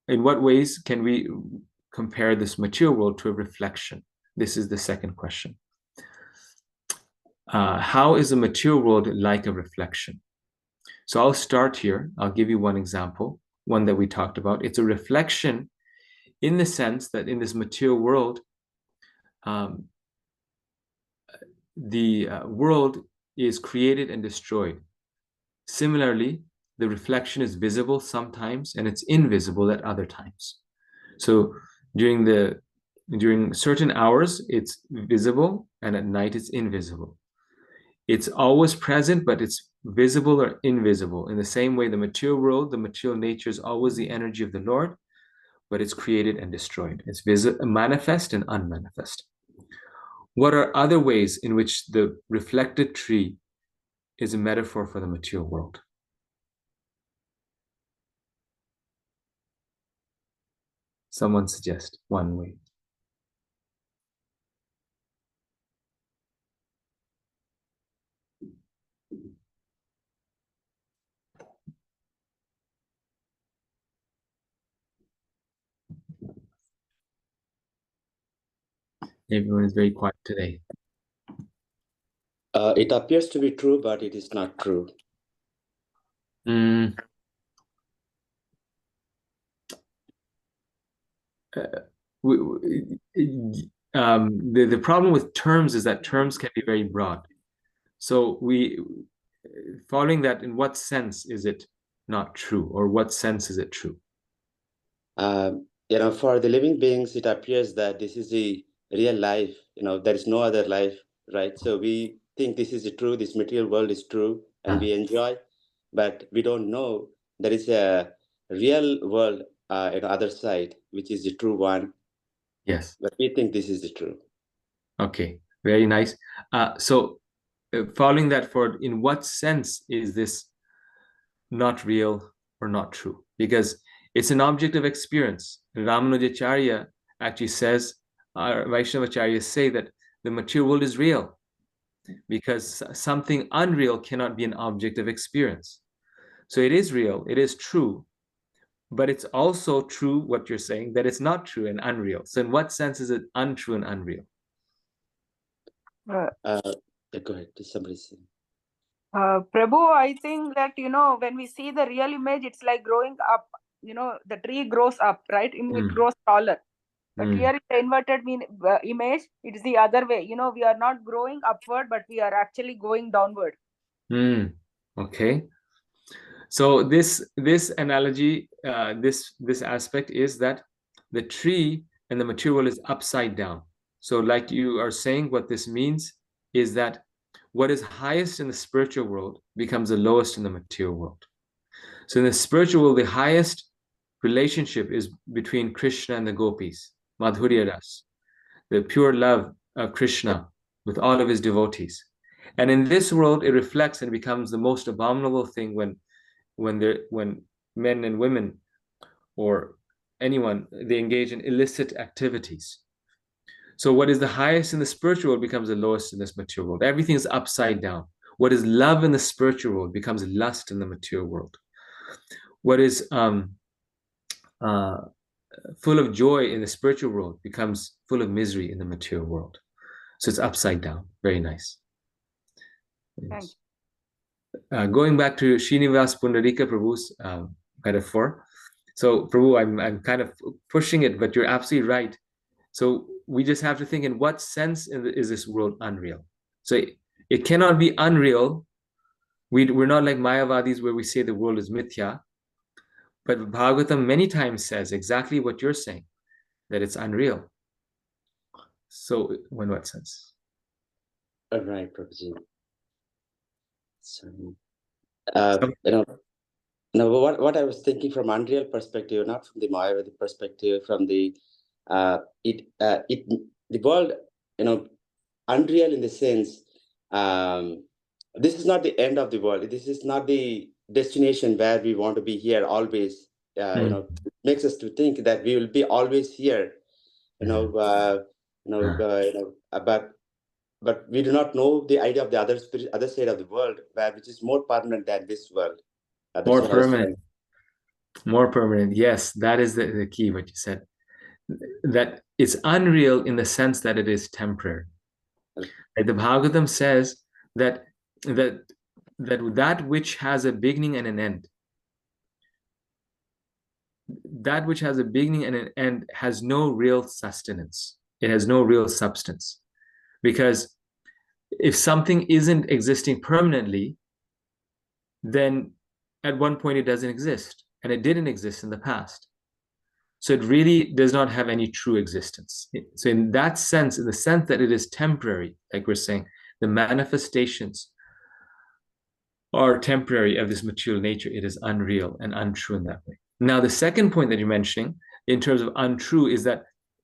S2: in what ways can we compare this material world to a reflection? This is the second question. How is the material world like a reflection? So I'll start here. I'll give you one example, one that we talked about. It's a reflection in the sense that in this material world, the world is created and destroyed. Similarly, the reflection is visible sometimes and it's invisible at other times. So during certain hours, it's visible, and at night it's invisible. It's always present, but it's visible or invisible. In the same way, the material world, the material nature is always the energy of the Lord, but it's created and destroyed. It's manifest and unmanifest. What are other ways in which the reflected tree is a metaphor for the material world? Someone suggest one way. Everyone is very quiet today.
S9: It appears to be true, but it is not true.
S2: The problem with terms is that terms can be very broad. So following that, in what sense is it not true, or what sense is it true?
S9: For the living beings, it appears that this is the real life. There is no other life, right? So we think this is the true, this material world is true, and we enjoy, but we don't know there is a real world on the other side, which is the true one.
S2: Yes.
S9: But we think this is the true.
S2: Okay, very nice. So following that forward, in what sense is this not real or not true? Because it's an object of experience. Ramanujacharya actually says, Vaishnavacharyas say that the material world is real because something unreal cannot be an object of experience. So it is real, it is true, but it's also true, what you're saying, that it's not true and unreal. So in what sense is it untrue and unreal?
S9: Go ahead, somebody say.
S6: Prabhu, I think that, when we see the real image, it's like growing up. The tree grows up, right? It grows taller. But here in the inverted image, it's the other way. We are not growing upward, but we are actually going downward.
S2: Okay. So this analogy, this aspect is that the tree and the material world is upside down. So like you are saying, what this means is that what is highest in the spiritual world becomes the lowest in the material world. So in the spiritual world, the highest relationship is between Krishna and the gopis, Madhurya Ras, the pure love of Krishna with all of his devotees. And in this world, it reflects and becomes the most abominable thing when men and women or anyone, they engage in illicit activities. So what is the highest in the spiritual world becomes the lowest in this material world. Everything is upside down. What is love in the spiritual world becomes lust in the material world. What is full of joy in the spiritual world becomes full of misery in the material world. So it's upside down. Very nice. Yes. Going back to Srinivas Pundarika Prabhu's metaphor. So Prabhu, I'm kind of pushing it, but you're absolutely right. So we just have to think, in what sense is this world unreal? So it cannot be unreal. We're not like Mayavadis where we say the world is mithya. But Bhagavatam many times says exactly what you're saying, that it's unreal. So in what sense?
S9: All right, Prabhuji. Sorry. Now, what I was thinking from unreal perspective, not from the Mayavadi perspective, from the the world, unreal in the sense, this is not the end of the world. This is not the destination where we want to be here always. makes us to think that we will be always here, but we do not know the idea of the other side of the world, which is more permanent than this world.
S2: More permanent. More permanent. Yes, that is the key, what you said. That it's unreal in the sense that it is temporary. Like the Bhagavatam says that which has a beginning and an end, that which has a beginning and an end has no real sustenance. It has no real substance. Because if something isn't existing permanently, then at one point it doesn't exist, and it didn't exist in the past. So it really does not have any true existence. So in that sense, in the sense that it is temporary, like we're saying, the manifestations are temporary of this material nature. It is unreal and untrue in that way. Now, the second point that you're mentioning in terms of untrue is that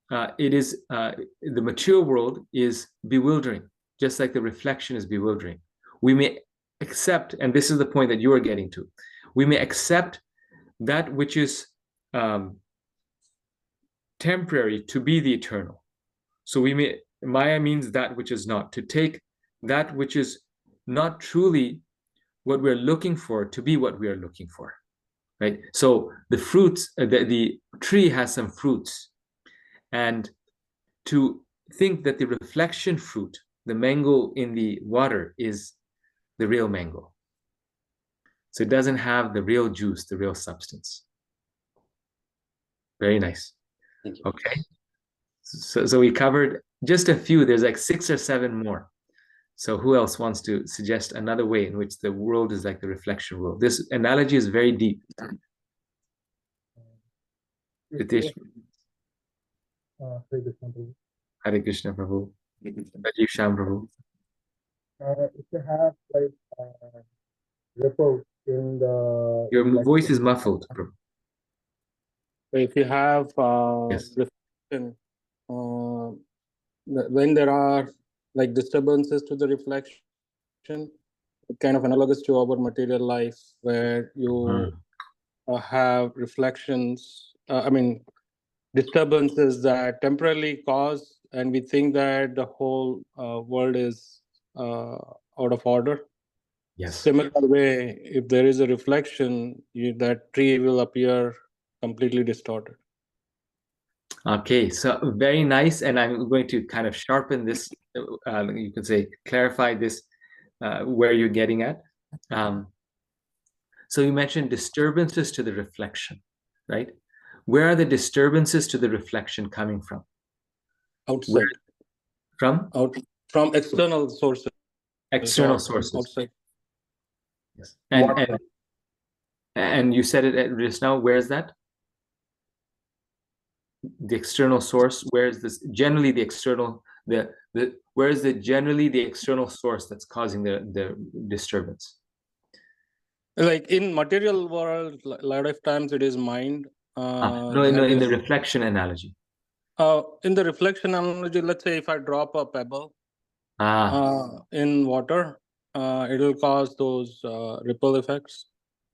S2: the material world is bewildering, just like the reflection is bewildering. We may accept, and this is the point that you are getting to, we may accept that which is temporary to be the eternal. So Maya means that which is not, to take that which is not truly what we're looking for to be what we are looking for, right? So the fruits, the tree has some fruits, and to think that the reflection fruit, the mango in the water, is the real mango. So it doesn't have the real juice, the real substance. Very nice. Okay. So we covered just a few. There's like 6 or 7 more. So who else wants to suggest another way in which the world is like the reflection world? This analogy is very deep. Ritesh. Hare Krishna Prabhu. Rajiv Sham Prabhu.
S10: If you have like ripples in the...
S2: Your voice is muffled, Prabhu.
S10: If you have
S2: Yes.
S10: reflection, when there are like disturbances to the reflection, kind of analogous to our material life, where you have reflections, disturbances that temporarily cause, and we think that the whole world is out of order.
S2: Yes.
S10: Similar way, if there is a reflection, that tree will appear completely distorted.
S2: Okay, so very nice. And I'm going to kind of sharpen this, you could say, clarify this, where you're getting at. So you mentioned disturbances to the reflection, right? Where are the disturbances to the reflection coming from?
S10: Outside.
S2: From
S10: external sources.
S2: External sources.
S10: Outside.
S2: Yes. And you said it just now. Where is that? The external source. Where is this? Generally, the external. Where is generally the external source that's causing the disturbance?
S10: Like in material world, a lot of times it is mind.
S2: No, in the reflection analogy.
S10: In the reflection analogy, let's say if I drop a pebble in water, it will cause those ripple effects.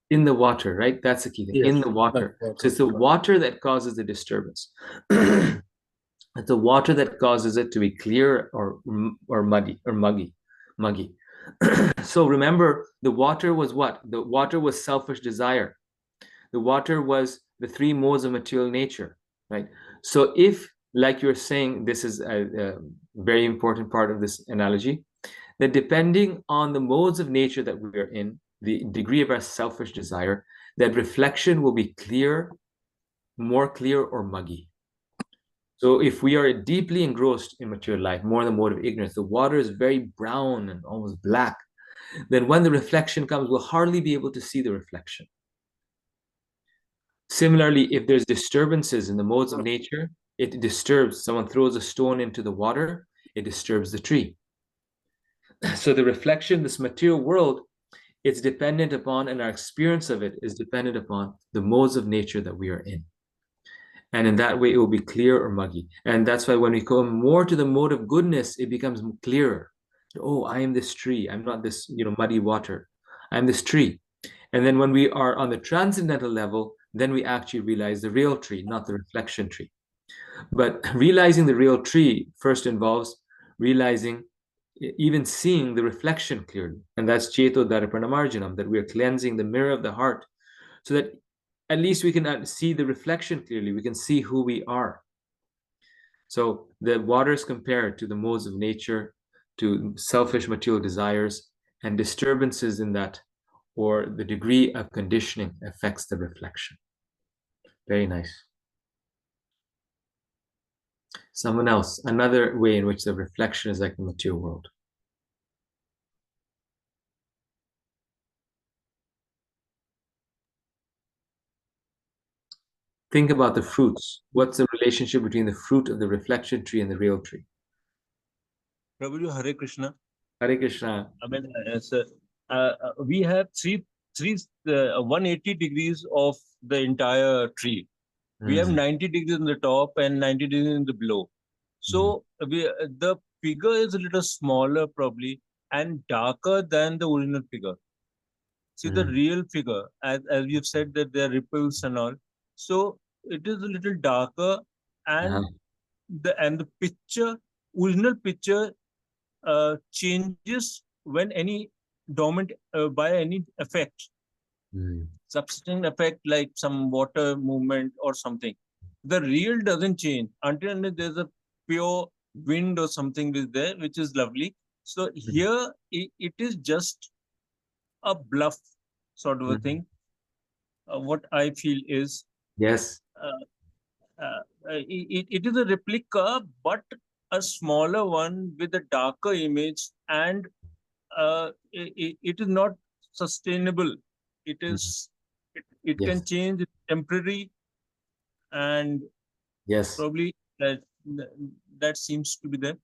S2: In the water, right? That's the key thing.
S10: Yes,
S2: in the water. So it's the water that causes the disturbance. It's the water that causes it to be clear or muddy or muggy. So remember, the water was what? The water was selfish desire. The water was the 3 modes of material nature, right? So if, like you're saying, this is a very important part of this analogy, that depending on the modes of nature that we are in, the degree of our selfish desire, that reflection will be clear, more clear, or muggy. So if we are deeply engrossed in material life, more in the mode of ignorance, the water is very brown and almost black, then when the reflection comes, we'll hardly be able to see the reflection. Similarly, if there's disturbances in the modes of nature, it disturbs. Someone throws a stone into the water, it disturbs the tree. So the reflection, this material world, it's dependent upon, and our experience of it is dependent upon the modes of nature that we are in. And in that way, it will be clear or muggy. And that's why when we come more to the mode of goodness, it becomes clearer. Oh, I am this tree. I'm not this, muddy water. I'm this tree. And then when we are on the transcendental level, then we actually realize the real tree, not the reflection tree. But realizing the real tree first involves realizing, even seeing the reflection clearly. And that's Cheto Darapanamarjanam, that we're cleansing the mirror of the heart so that at least we can see the reflection clearly. We can see who we are. So the water is compared to the modes of nature, to selfish material desires, and disturbances in that, or the degree of conditioning affects the reflection. Very nice. Someone else, another way in which the reflection is like the material world. Think about the fruits. What's the relationship between the fruit of the reflection tree and the real tree?
S11: Prabhuji, Hare Krishna.
S2: Hare Krishna.
S11: I mean, we have 180 degrees of the entire tree. We have 90 degrees in the top and 90 degrees in the below. So the figure is a little smaller probably and darker than the original figure. See, the real figure, as you've said that there are ripples and all. So it is a little darker, and the picture, original picture, changes when any dormant by any effect, substituting effect like some water movement or something. The real doesn't change until there's a pure wind or something is there, which is lovely. So here it is just a bluff sort of a thing. What I feel is,
S2: yes,
S11: it is a replica, but a smaller one with a darker image, and it is not sustainable. It is it can change, it's temporary, and probably that seems to be there.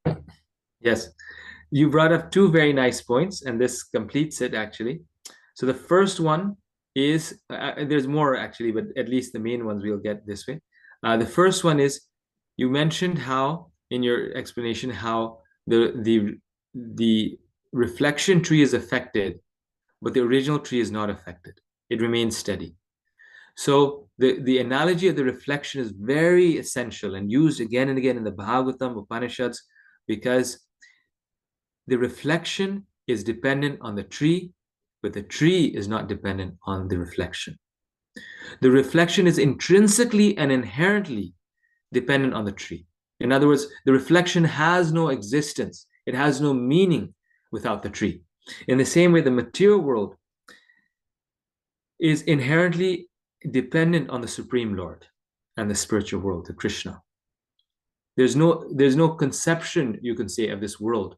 S2: Yes, you brought up two very nice points, and this completes it actually. So the first one is, there's more actually, but at least the main ones we'll get this way. The first one is, you mentioned how, in your explanation, how the reflection tree is affected, but the original tree is not affected. It remains steady. So the analogy of the reflection is very essential and used again and again in the Bhagavatam, Upanishads, because the reflection is dependent on the tree, but the tree is not dependent on the reflection. The reflection is intrinsically and inherently dependent on the tree. In other words, the reflection has no existence. It has no meaning without the tree. In the same way, the material world is inherently dependent on the Supreme Lord and the spiritual world, the Krishna. There's no conception, you can say, of this world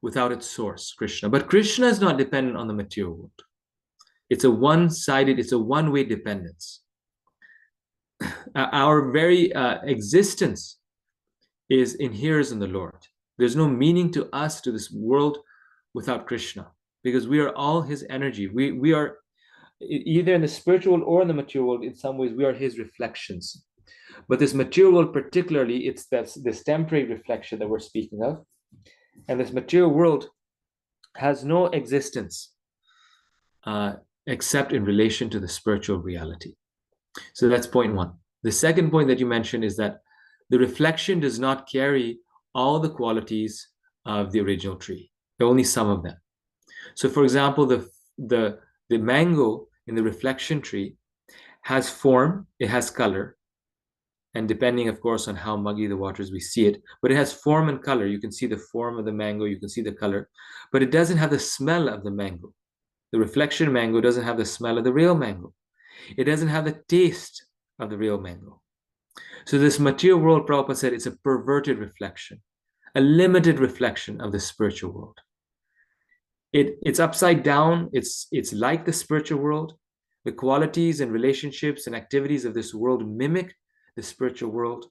S2: without its source, Krishna. But Krishna is not dependent on the material world. It's a one-sided, it's a one-way dependence. Our very existence inheres in the Lord. There's no meaning to us, to this world, without Krishna, because we are all his energy. We are either in the spiritual world or in the material world. In some ways, we are his reflections. But this material world particularly, it's this temporary reflection that we're speaking of. And this material world has no existence except in relation to the spiritual reality. So that's point one. The second point that you mentioned is that the reflection does not carry all the qualities of the original tree, only some of them. So for example, the mango in the reflection tree has form, it has color, and depending, of course, on how muggy the water is, we see it, but it has form and color. You can see the form of the mango, you can see the color, but it doesn't have the smell of the mango. The reflection mango doesn't have the smell of the real mango. It doesn't have the taste of the real mango. So this material world, Prabhupada said, it's a perverted reflection, a limited reflection of the spiritual world. It's upside down. It's like the spiritual world. The qualities and relationships and activities of this world mimic the spiritual world,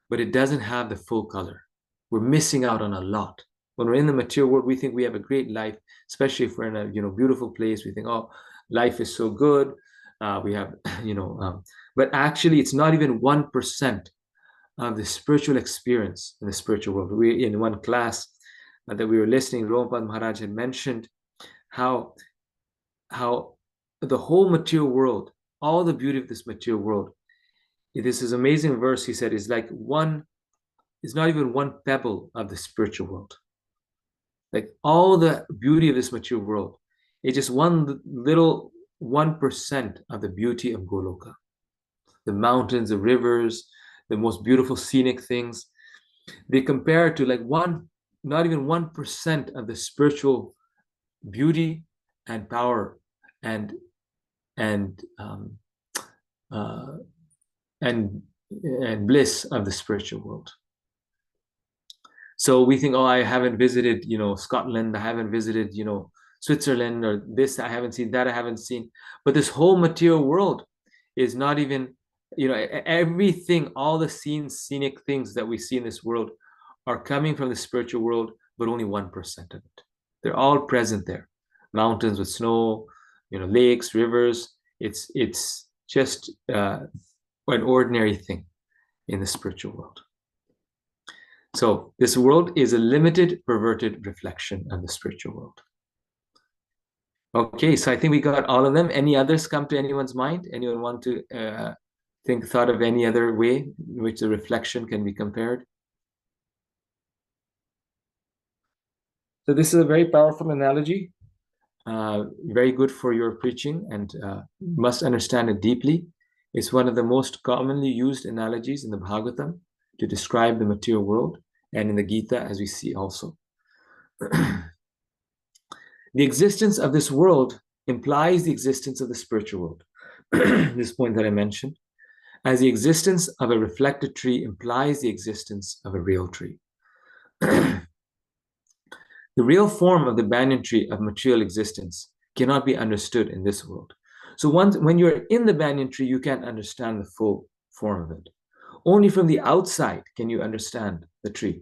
S2: but it doesn't have the full color. We're missing out on a lot. When we're in the material world, we think we have a great life, especially if we're in a beautiful place. We think, oh, life is so good. We have, but actually it's not even 1% of the spiritual experience in the spiritual world. We, in one class that we were listening, Romapad Maharaj had mentioned how the whole material world all the beauty of this material world. This is amazing verse, he said, is like it's not even one pebble of the spiritual world. Like all the beauty of this material world, it's just one little 1% of the beauty of Goloka. The mountains, the rivers, the most beautiful scenic things. They compare to like not even 1% of the spiritual beauty and power and bliss of the spiritual world. So we think, oh, I haven't visited, Scotland, I haven't visited, Switzerland, or this, I haven't seen, that I haven't seen. But this whole material world is not even, everything, all the scenic things that we see in this world are coming from the spiritual world, but only 1% of it. They're all present there. Mountains with snow, lakes, rivers. It's just an ordinary thing in the spiritual world. So this world is a limited, perverted reflection of the spiritual world. Okay, so I think we got all of them. Any others come to anyone's mind? Anyone want to thought of any other way in which the reflection can be compared? So this is a very powerful analogy, very good for your preaching, and must understand it deeply. It's one of the most commonly used analogies in the Bhagavatam to describe the material world, and in the Gita, as we see also. The existence of this world implies the existence of the spiritual world. This point that I mentioned, as the existence of a reflected tree implies the existence of a real tree. The real form of the banyan tree of material existence cannot be understood in this world. So when you're in the banyan tree, you can't understand the full form of it. Only from the outside can you understand the tree.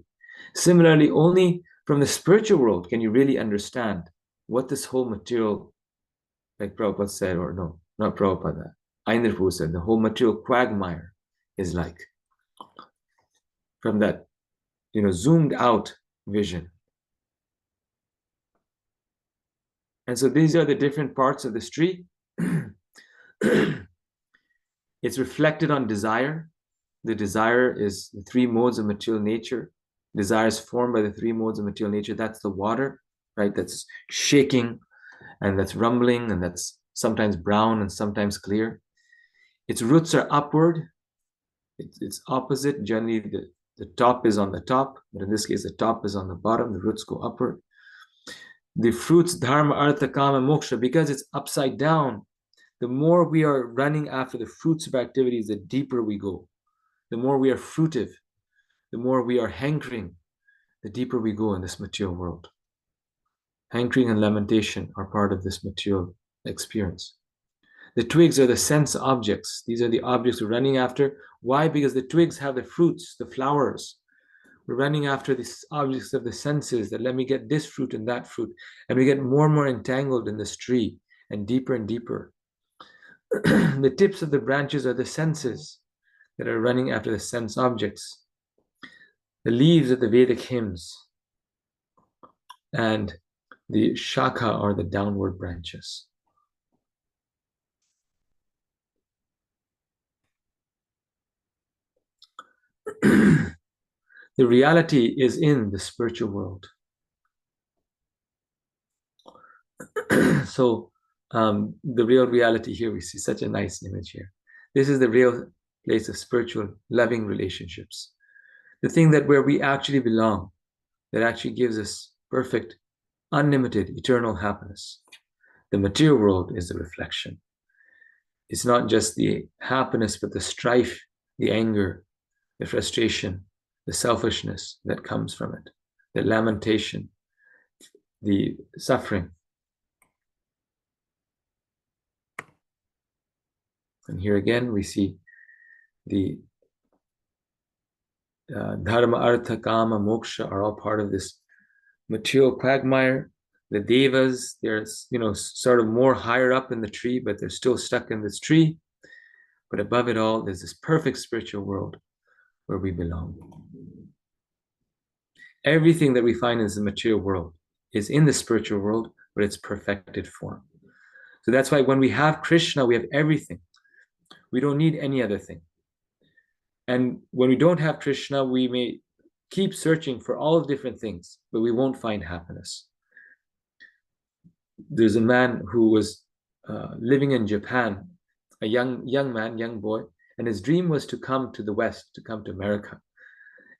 S2: Similarly, only from the spiritual world can you really understand what this whole material, like Prabhupada said, or no, not Prabhupada, Ayendra Prabhu said, the whole material quagmire is like. From that, zoomed out vision. And so these are the different parts of this tree. It's reflected on desire. The desire is the three modes of material nature. Desire is formed by the three modes of material nature. That's the water, right? That's shaking, and that's rumbling, and that's sometimes brown and sometimes clear. Its roots are upward. It's opposite. Generally, the top is on the top, but in this case, the top is on the bottom. The roots go upward. The fruits, dharma, artha, kama, moksha, because it's upside down, the more we are running after the fruits of activities, the deeper we go. The more we are fruitive, the more we are hankering, the deeper we go in this material world. Hankering and lamentation are part of this material experience. The twigs are the sense objects. These are the objects we're running after. Why? Because the twigs have the fruits, the flowers. We're running after these objects of the senses, that let me get this fruit and that fruit. And we get more and more entangled in this tree, and deeper and deeper. The tips of the branches are the senses that are running after the sense objects. The leaves are the Vedic hymns. And the shakha are the downward branches. The reality is in the spiritual world. So the real reality here, we see such a nice image here. This is the real place of spiritual, loving relationships. The thing that where we actually belong, that actually gives us perfect, unlimited, eternal happiness. The material world is the reflection. It's not just the happiness, but the strife, the anger, the frustration, the selfishness that comes from it, the lamentation, the suffering. And here again, we see the dharma, artha, kama, moksha are all part of this material quagmire. The devas, they're sort of more higher up in the tree, but they're still stuck in this tree. But above it all, there's this perfect spiritual world where we belong. Everything that we find in the material world is in the spiritual world, but it's perfected form. So that's why when we have Krishna, we have everything. We don't need any other thing. And when we don't have Krishna, we may keep searching for all different things, but we won't find happiness. There's a man who was living in Japan, a young man, young boy, and his dream was to come to the West, to come to America.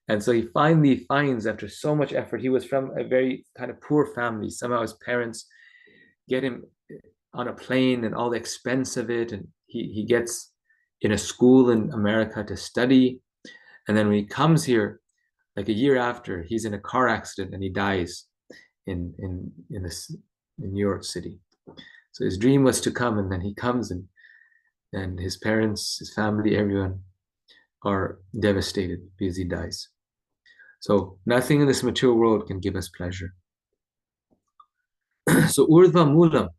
S2: And so he finally finds, after so much effort, he was from a very kind of poor family. Somehow his parents get him on a plane and all the expense of it, and he gets in a school in America to study. And then when he comes here, like a year after, he's in a car accident and he dies in New York City. So his dream was to come, and then he comes, and his parents, his family, everyone are devastated because he dies. So nothing in this material world can give us pleasure. So urdhva moolam,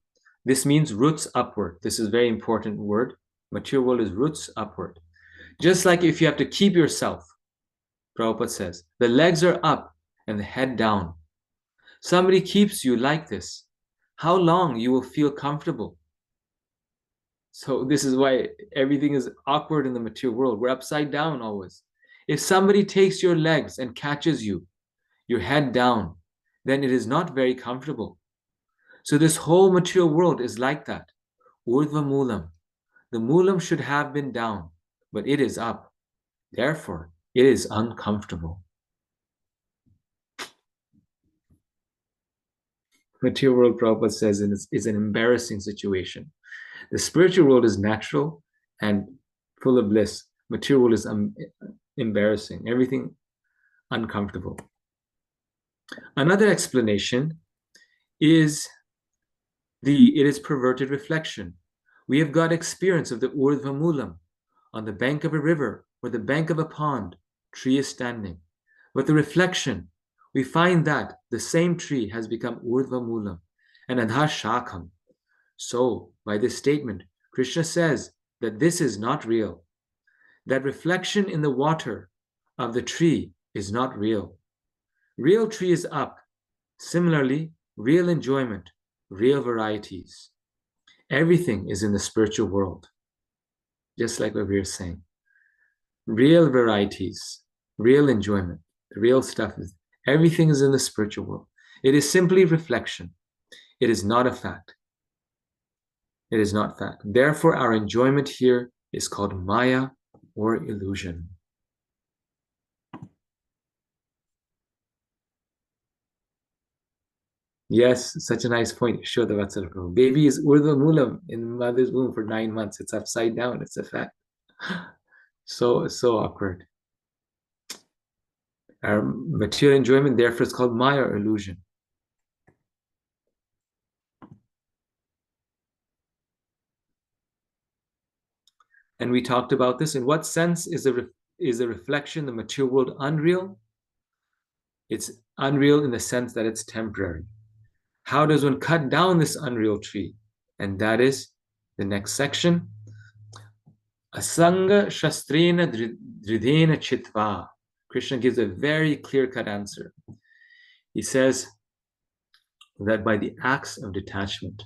S2: this means roots upward. This is a very important word. Material world is roots upward. Just like if you have to keep yourself, Prabhupada says, the legs are up and the head down. Somebody keeps you like this, how long you will feel comfortable? So this is why everything is awkward in the material world. We're upside down always. If somebody takes your legs and catches you, your head down, then it is not very comfortable. So this whole material world is like that. Urdhva moolam. The moolam should have been down, but it is up. Therefore, it is uncomfortable. Material world, Prabhupada says, is an embarrassing situation. The spiritual world is natural and full of bliss. Material world is embarrassing. Everything uncomfortable. Another explanation is it is perverted reflection. We have got experience of the urdhva moolam. On the bank of a river or the bank of a pond, tree is standing. But the reflection, we find that the same tree has become urdhva moolam and adha shakham. So, by this statement, Krishna says that this is not real. That reflection in the water of the tree is not real. Real tree is up. Similarly, real enjoyment, real varieties. Everything is in the spiritual world. Just like what we were saying. Real varieties, real enjoyment, real stuff, everything is in the spiritual world. It is simply reflection. It is not a fact. It is not fact. Therefore, our enjoyment here is called maya or illusion. Yes, such a nice point. Show the Vatsala Prabhu. Baby is urdhva moolam in mother's womb for 9 months. It's upside down. It's a fact. So awkward. Our material enjoyment, therefore, is called maya or illusion. And we talked about this. In what sense is a reflection, the material world, unreal? It's unreal in the sense that it's temporary. How does one cut down this unreal tree? And that is the next section. Asanga shastrena dridena chitva. Krishna gives a very clear-cut answer. He says that by the acts of detachment,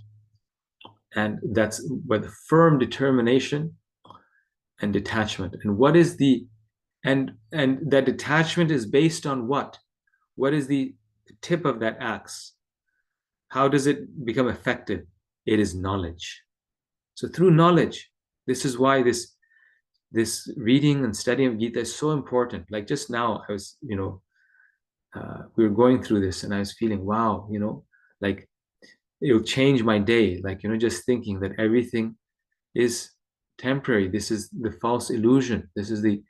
S2: and that's by the firm determination and detachment. And what is and that detachment is based on what? What is the tip of that axe? How does it become effective? It is knowledge. So through knowledge, this is why this reading and studying of Gita is so important. Like just now, I was, we were going through this and I was feeling, wow, like it'll change my day. Like, just thinking that everything is temporary. This is the false illusion. This is the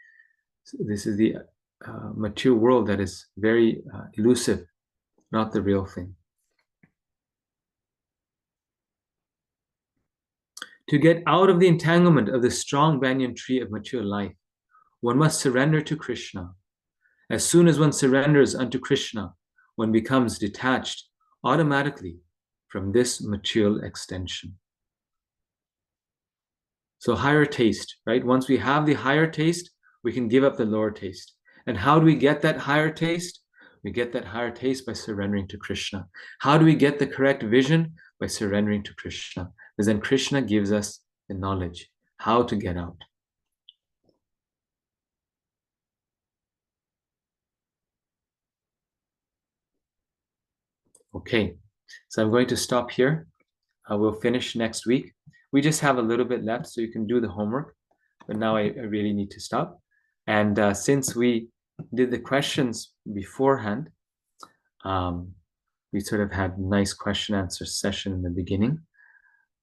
S2: material world that is very elusive, not the real thing. To get out of the entanglement of the strong banyan tree of material life, one must surrender to Krishna. As soon as one surrenders unto Krishna, one becomes detached automatically from this material extension. So higher taste, right? Once we have the higher taste, we can give up the lower taste. And how do we get that higher taste? We get that higher taste by surrendering to Krishna. How do we get the correct vision? By surrendering to Krishna. Because then Krishna gives us the knowledge. how to get out. Okay, so I'm going to stop here. We'll finish next week. We just have a little bit left, so you can do the homework. But now I really need to stop. And since we did the questions beforehand, we sort of had nice question answer session in the beginning.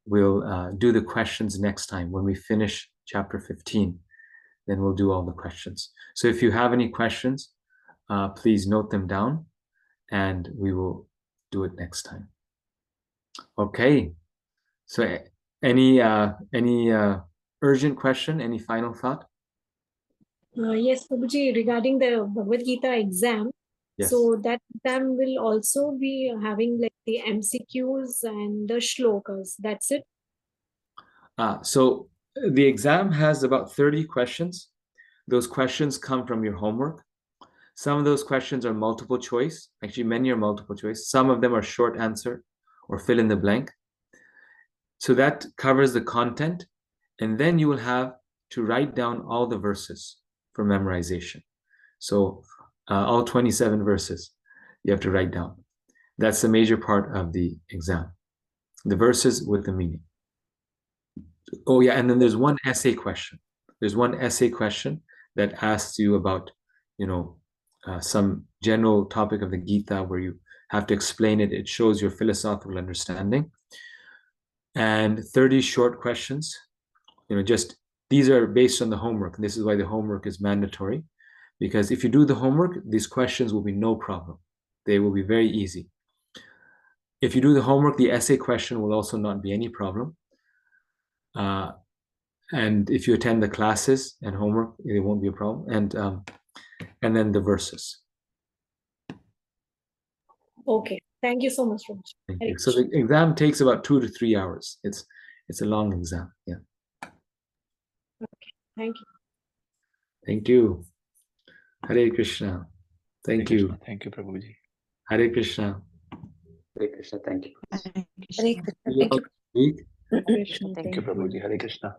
S2: We'll do the questions next time when we finish chapter 15. Then we'll do all the questions. So if you have any questions, please note them down and we will do it next time. Okay. So any urgent question, any final thought?
S7: Yes, Prabhuji, regarding the Bhagavad Gita exam,
S2: Yes.
S7: so that exam will also be having like the MCQs and the shlokas. That's it?
S2: So the exam has about 30 questions. Those questions come from your homework. Some of those questions are multiple choice. Actually, many are multiple choice. Some of them are short answer or fill in the blank. So that covers the content. And then you will have to write down all the verses for memorization. So all 27 verses you have to write down. That's the major part of the exam. The verses with the meaning. Oh yeah, and then there's one essay question. There's one essay question that asks you about, some general topic of the Gita where you have to explain it. It shows your philosophical understanding. And 30 short questions. Just these are based on the homework. And this is why the homework is mandatory. Because if you do the homework, these questions will be no problem. They will be very easy. If you do the homework, the essay question will also not be any problem. And if you attend the classes and homework, it won't be a problem. And then the verses.
S7: Okay. Thank you so much, Prabhuji.
S2: Thank you. So the exam takes about 2 to 3 hours. It's a long exam. Yeah.
S7: Okay. Thank you.
S2: Thank you. Hare Krishna. Thank
S8: Hare
S2: you.
S8: Krishna. Thank you, Prabhuji.
S2: Hare Krishna.
S9: Hare Krishna. Thank you.
S5: Hare Krishna.
S2: See you all next week.
S3: Krishna,
S8: Thank you, Prabhuji. Hare Krishna.